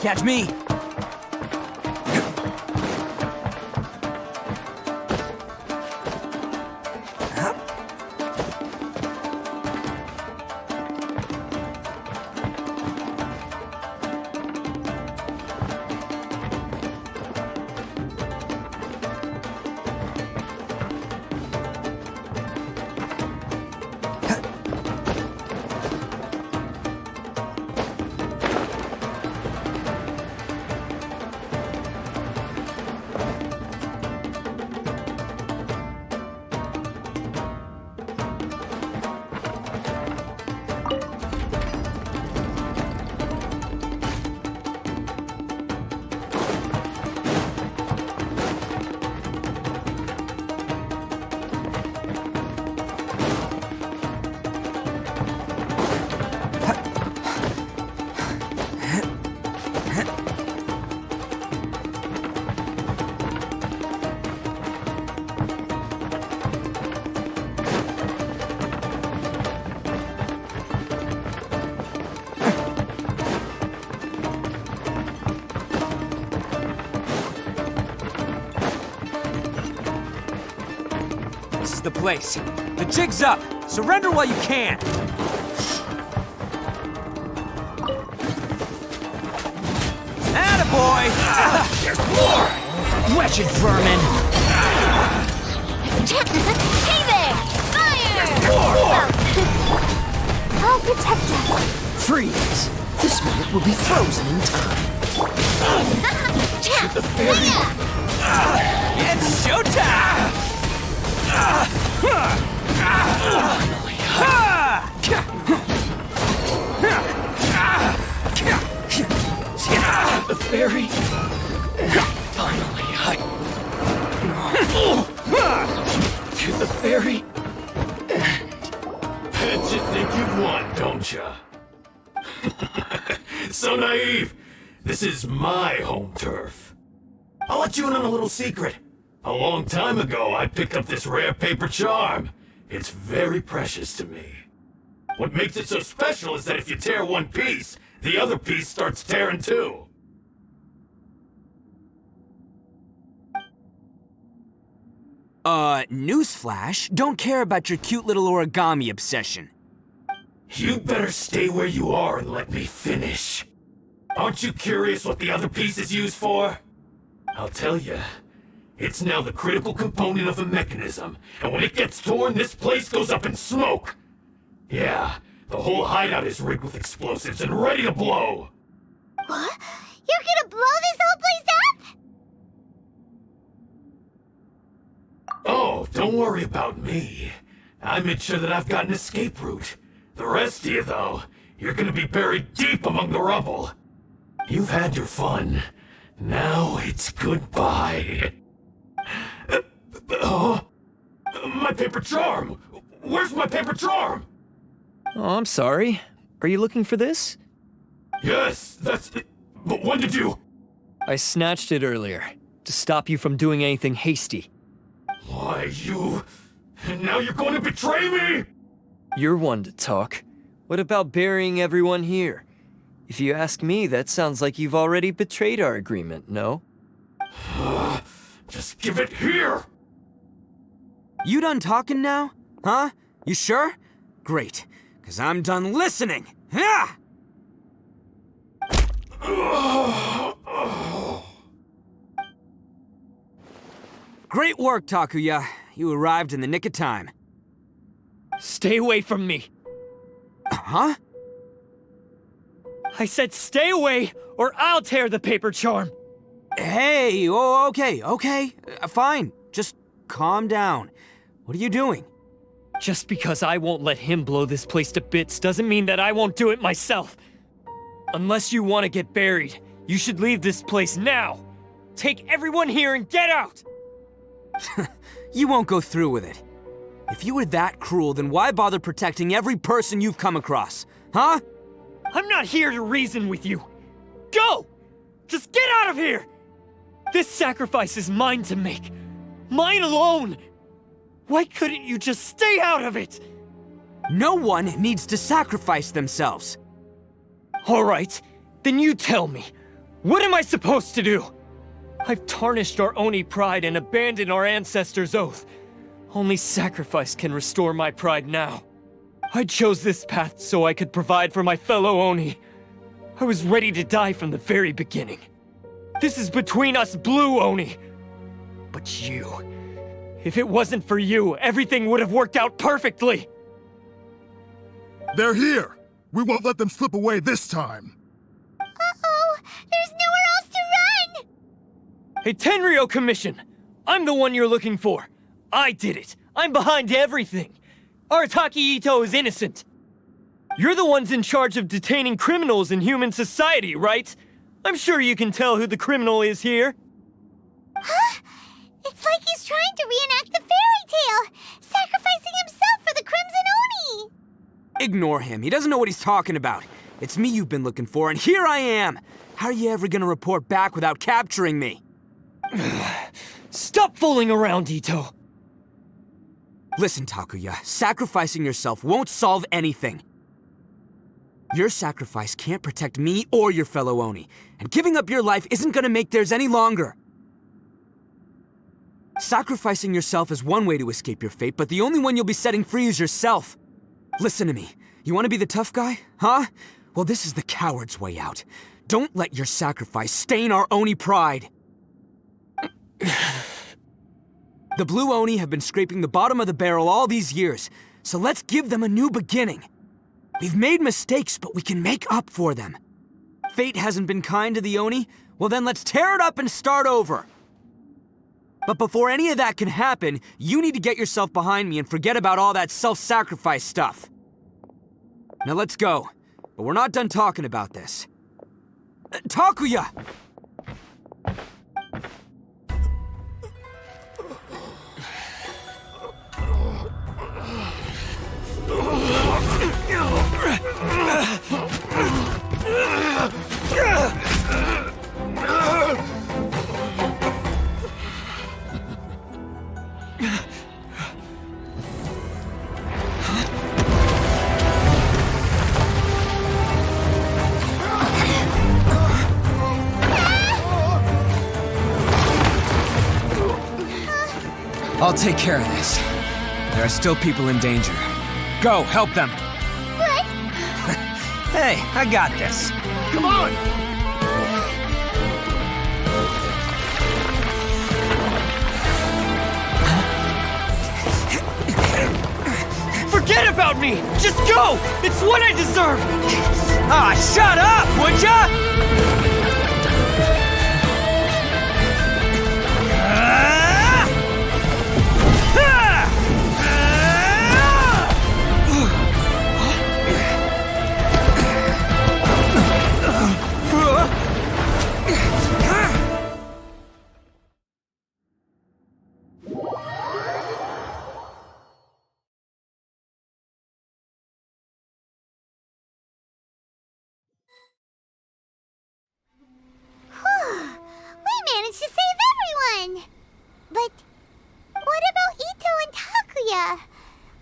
Catch me! is the place. The jig's up. Surrender while you can. Attaboy! There's more! Wretched vermin! Hey there! Fire! I'll protect us. Freeze! This minute will be frozen in time. The fairy! It's showtime! The fairy. Finally, to the fairy. Bet you think you've won, don't ya? So naive. This is my home turf. I'll let you in on a little secret. A long time ago, I picked up this rare paper charm. It's very precious to me. What makes it so special is that if you tear one piece, the other piece starts tearing too. Newsflash, don't care about your cute little origami obsession. You'd better stay where you are and let me finish. Aren't you curious what the other piece is used for? I'll tell you. It's now the critical component of a mechanism, and when it gets torn, this place goes up in smoke. Yeah, the whole hideout is rigged with explosives and ready to blow. What? You're gonna blow this whole place up? Oh, don't worry about me. I made sure that I've got an escape route. The rest of you, though, you're gonna be buried deep among the rubble. You've had your fun. Now it's goodbye. My paper charm! Where's my paper charm? Oh, I'm sorry. Are you looking for this? Yes, that's it. But when did you... I snatched it earlier, to stop you from doing anything hasty. Why, you... And now you're going to betray me? You're one to talk. What about burying everyone here? If you ask me, that sounds like you've already betrayed our agreement, no? Just give it here! You done talking now? Huh? You sure? Great, because I'm done listening. Ah! Great work, Takuya. You arrived in the nick of time. Stay away from me. Huh? I said stay away, or I'll tear the paper charm. Hey, oh, okay. Fine. Just calm down. What are you doing? Just because I won't let him blow this place to bits doesn't mean that I won't do it myself. Unless you want to get buried, you should leave this place now. Take everyone here and get out! You won't go through with it. If you were that cruel, then why bother protecting every person you've come across? Huh? I'm not here to reason with you. Go! Just get out of here! This sacrifice is mine to make. Mine alone! Why couldn't you just stay out of it? No one needs to sacrifice themselves. All right, then you tell me. What am I supposed to do? I've tarnished our Oni pride and abandoned our ancestors' oath. Only sacrifice can restore my pride now. I chose this path so I could provide for my fellow Oni. I was ready to die from the very beginning. This is between us Blue Oni. But you... If it wasn't for you, everything would have worked out perfectly! They're here! We won't let them slip away this time! Uh-oh! There's nowhere else to run! Hey, Tenryo Commission! I'm the one you're looking for. I did it. I'm behind everything. Arataki Ito is innocent. You're the ones in charge of detaining criminals in human society, right? I'm sure you can tell who the criminal is here. Huh? It's like he's trying to reenact the fairy tale, sacrificing himself for the Crimson Oni! Ignore him. He doesn't know what he's talking about. It's me you've been looking for, and here I am! How are you ever gonna report back without capturing me? Stop fooling around, Ito! Listen, Takuya, sacrificing yourself won't solve anything. Your sacrifice can't protect me or your fellow Oni, and giving up your life isn't gonna make theirs any longer. Sacrificing yourself is one way to escape your fate, but the only one you'll be setting free is yourself. Listen to me. You want to be the tough guy? Huh? Well, this is the coward's way out. Don't let your sacrifice stain our Oni pride. The blue Oni have been scraping the bottom of the barrel all these years, so let's give them a new beginning. We've made mistakes, but we can make up for them. Fate hasn't been kind to the Oni? Well then let's tear it up and start over. But before any of that can happen, you need to get yourself behind me and forget about all that self-sacrifice stuff. Now let's go. But we're not done talking about this. Takuya! I'll take care of this. There are still people in danger. Go, help them. What? Hey, I got this. Come on! Forget about me! Just go! It's what I deserve! Ah, shut up, would ya? We managed to save everyone! But what about Ito and Takuya?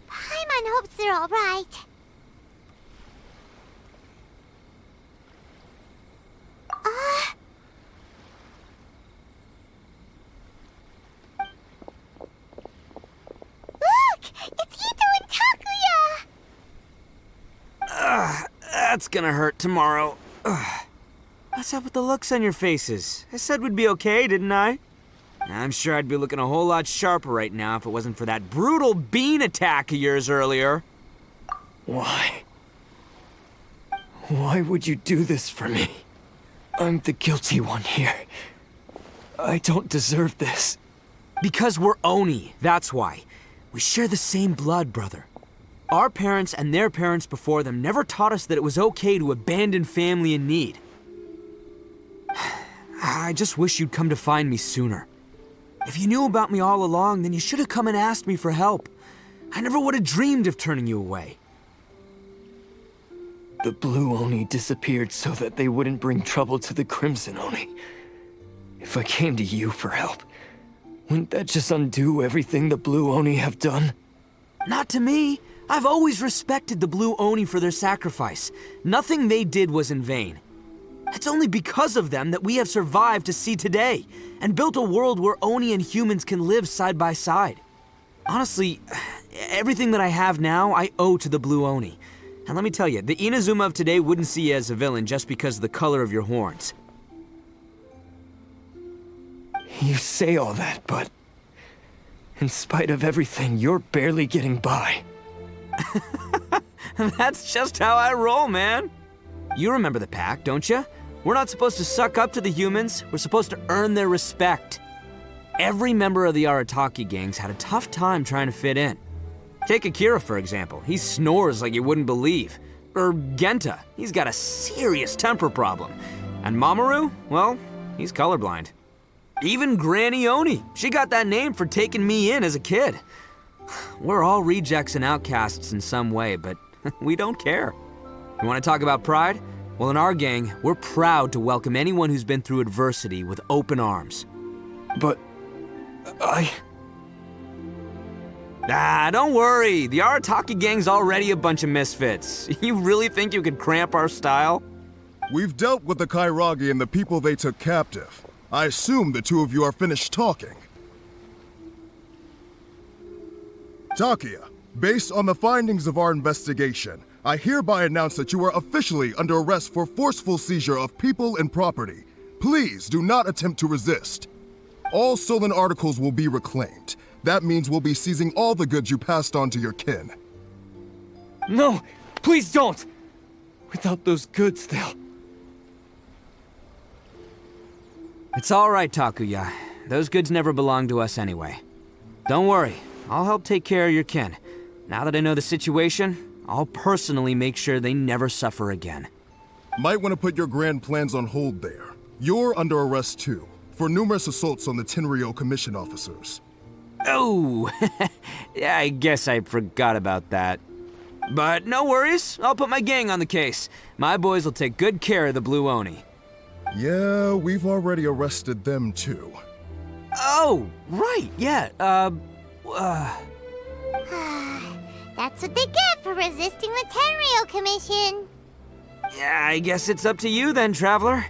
Paimon hopes they're alright. Look! It's Ito and Takuya! That's gonna hurt tomorrow. What's up with the looks on your faces? I said we'd be okay, didn't I? I'm sure I'd be looking a whole lot sharper right now if it wasn't for that brutal bean attack of yours earlier. Why? Why would you do this for me? I'm the guilty one here. I don't deserve this. Because we're Oni, that's why. We share the same blood, brother. Our parents and their parents before them never taught us that it was okay to abandon family in need. I just wish you'd come to find me sooner. If you knew about me all along, then you should have come and asked me for help. I never would have dreamed of turning you away. The Blue Oni disappeared so that they wouldn't bring trouble to the Crimson Oni. If I came to you for help, wouldn't that just undo everything the Blue Oni have done? Not to me. I've always respected the Blue Oni for their sacrifice. Nothing they did was in vain. It's only because of them that we have survived to see today, and built a world where Oni and humans can live side by side. Honestly, everything that I have now, I owe to the Blue Oni. And let me tell you, the Inazuma of today wouldn't see you as a villain just because of the color of your horns. You say all that, but in spite of everything, you're barely getting by. That's just how I roll, man. You remember the pact, don't you? We're not supposed to suck up to the humans. We're supposed to earn their respect. Every member of the Arataki gangs had a tough time trying to fit in. Take Akira, for example. He snores like you wouldn't believe. Or Genta. He's got a serious temper problem. And Mamoru? Well, he's colorblind. Even Granny Oni. She got that name for taking me in as a kid. We're all rejects and outcasts in some way, but we don't care. You want to talk about pride? Well, in our gang, we're proud to welcome anyone who's been through adversity with open arms. But don't worry. The Arataki gang's already a bunch of misfits. You really think you could cramp our style? We've dealt with the Kairagi and the people they took captive. I assume the two of you are finished talking. Takia, based on the findings of our investigation, I hereby announce that you are officially under arrest for forceful seizure of people and property. Please do not attempt to resist. All stolen articles will be reclaimed. That means we'll be seizing all the goods you passed on to your kin. No, please don't! Without those goods, they'll... It's all right, Takuya. Those goods never belonged to us anyway. Don't worry, I'll help take care of your kin. Now that I know the situation, I'll personally make sure they never suffer again. Might want to put your grand plans on hold there. You're under arrest too, for numerous assaults on the Tenryou Commission officers. Oh, yeah, I guess I forgot about that. But no worries, I'll put my gang on the case. My boys will take good care of the Blue Oni. Yeah, we've already arrested them too. Oh, right, yeah, That's what they get for resisting the Tenryou Commission. Yeah, I guess it's up to you then, Traveler.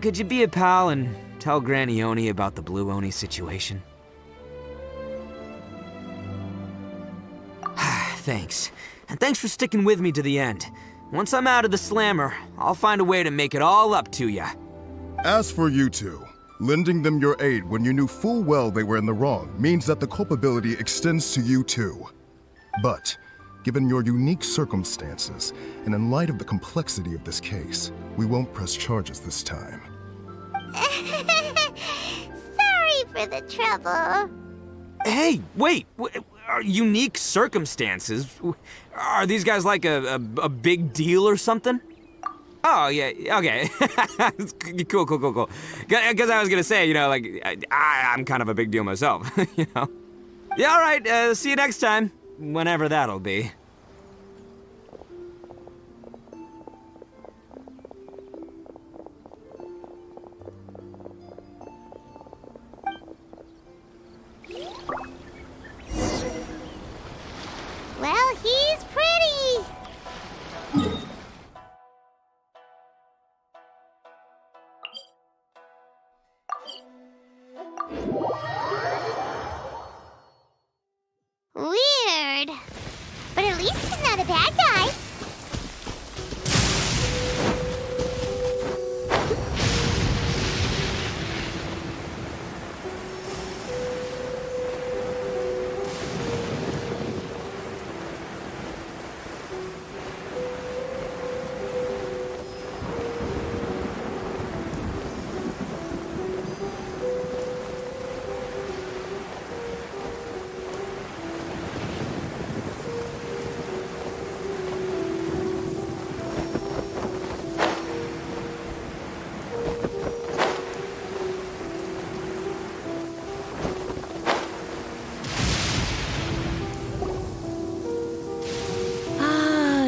Could you be a pal and tell Granny Oni about the Blue Oni situation? Thanks. And thanks for sticking with me to the end. Once I'm out of the slammer, I'll find a way to make it all up to ya. As for you two, lending them your aid when you knew full well they were in the wrong means that the culpability extends to you too. But, given your unique circumstances, and in light of the complexity of this case, we won't press charges this time. Sorry for the trouble. Hey, wait! Unique circumstances? Are these guys like a big deal or something? Oh, yeah, okay. Cool. Because I was gonna say, you know, like, I'm kind of a big deal myself, you know? Yeah, all right, see you next time. Whenever that'll be. Well, he's pretty. Weird. But at least he's not a bad guy.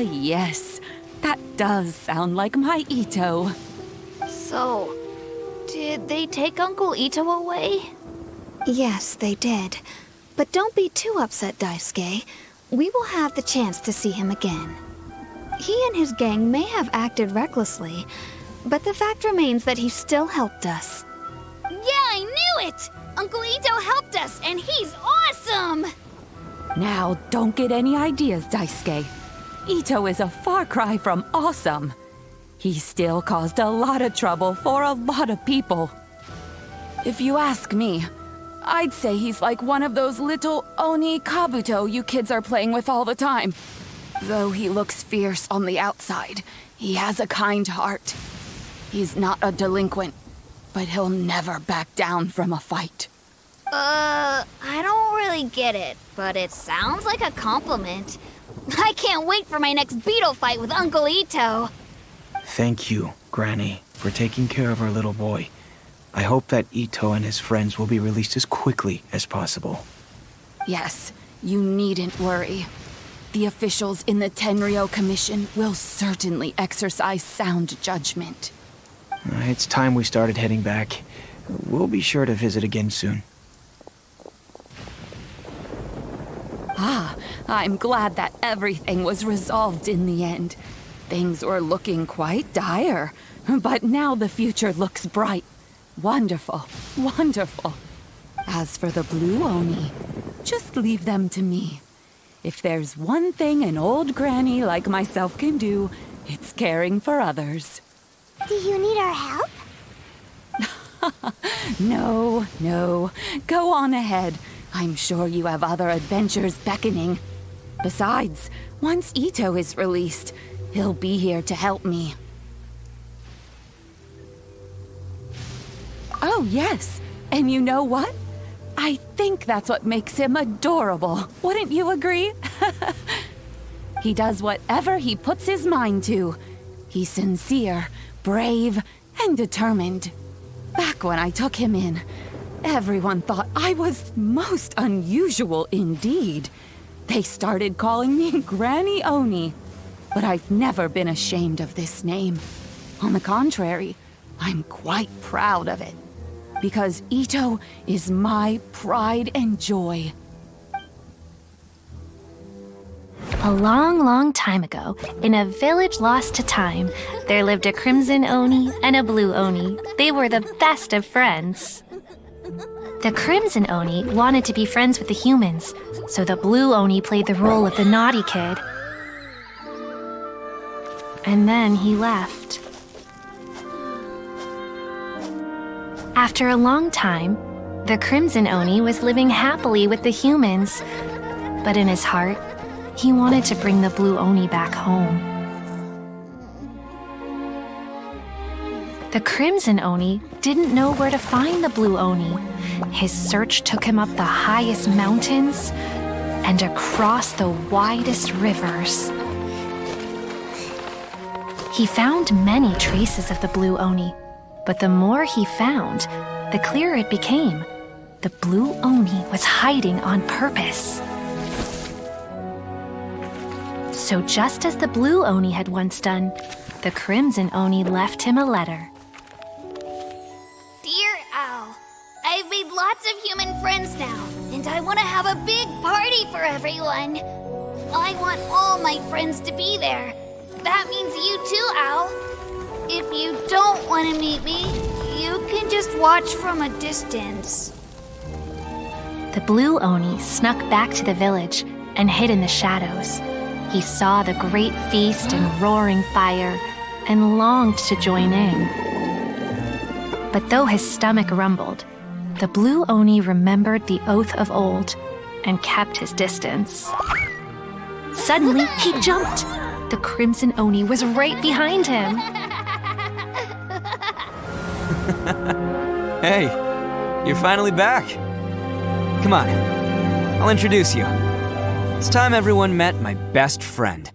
Yes, that does sound like my Ito. So, did they take Uncle Ito away? Yes, they did. But don't be too upset, Daisuke. We will have the chance to see him again. He and his gang may have acted recklessly, but the fact remains that he still helped us. Yeah, I knew it! Uncle Ito helped us, and he's awesome! Now, don't get any ideas, Daisuke. Ito is a far cry from awesome. He still caused a lot of trouble for a lot of people. If you ask me, I'd say he's like one of those little Oni Kabuto you kids are playing with all the time. Though he looks fierce on the outside, he has a kind heart. He's not a delinquent, but he'll never back down from a fight. I don't really get it, but it sounds like a compliment. I can't wait for my next beetle fight with Uncle Ito. Thank you, Granny, for taking care of our little boy. I hope that Ito and his friends will be released as quickly as possible. Yes, you needn't worry. The officials in the Tenryou Commission will certainly exercise sound judgment. It's time we started heading back. We'll be sure to visit again soon. Ah, I'm glad that everything was resolved in the end. Things were looking quite dire, but now the future looks bright. Wonderful, wonderful. As for the Blue Oni, just leave them to me. If there's one thing an old granny like myself can do, it's caring for others. Do you need our help? No. Go on ahead. I'm sure you have other adventures beckoning. Besides, once Ito is released, he'll be here to help me. Oh, yes. And you know what? I think that's what makes him adorable. Wouldn't you agree? He does whatever he puts his mind to. He's sincere, brave, and determined. Back when I took him in, everyone thought I was most unusual indeed. They started calling me Granny Oni. But I've never been ashamed of this name. On the contrary, I'm quite proud of it. Because Ito is my pride and joy. A long time ago, in a village lost to time, there lived a crimson Oni and a blue Oni. They were the best of friends. The crimson Oni wanted to be friends with the humans, so the blue Oni played the role of the naughty kid. And then he left. After a long time, the crimson Oni was living happily with the humans, but in his heart, he wanted to bring the blue Oni back home. The crimson Oni didn't know where to find the blue Oni. His search took him up the highest mountains and across the widest rivers. He found many traces of the blue Oni, but the more he found, the clearer it became. The blue Oni was hiding on purpose. So just as the blue Oni had once done, the crimson Oni left him a letter. Dear Owl, I've made lots of human friends now, and I want to have a big party for everyone. I want all my friends to be there. That means you too, Owl. If you don't want to meet me, you can just watch from a distance. The blue Oni snuck back to the village and hid in the shadows. He saw the great feast and roaring fire and longed to join in. But though his stomach rumbled, the blue Oni remembered the oath of old and kept his distance. Suddenly, he jumped. The crimson Oni was right behind him. Hey, you're finally back. Come on, I'll introduce you. It's time everyone met my best friend.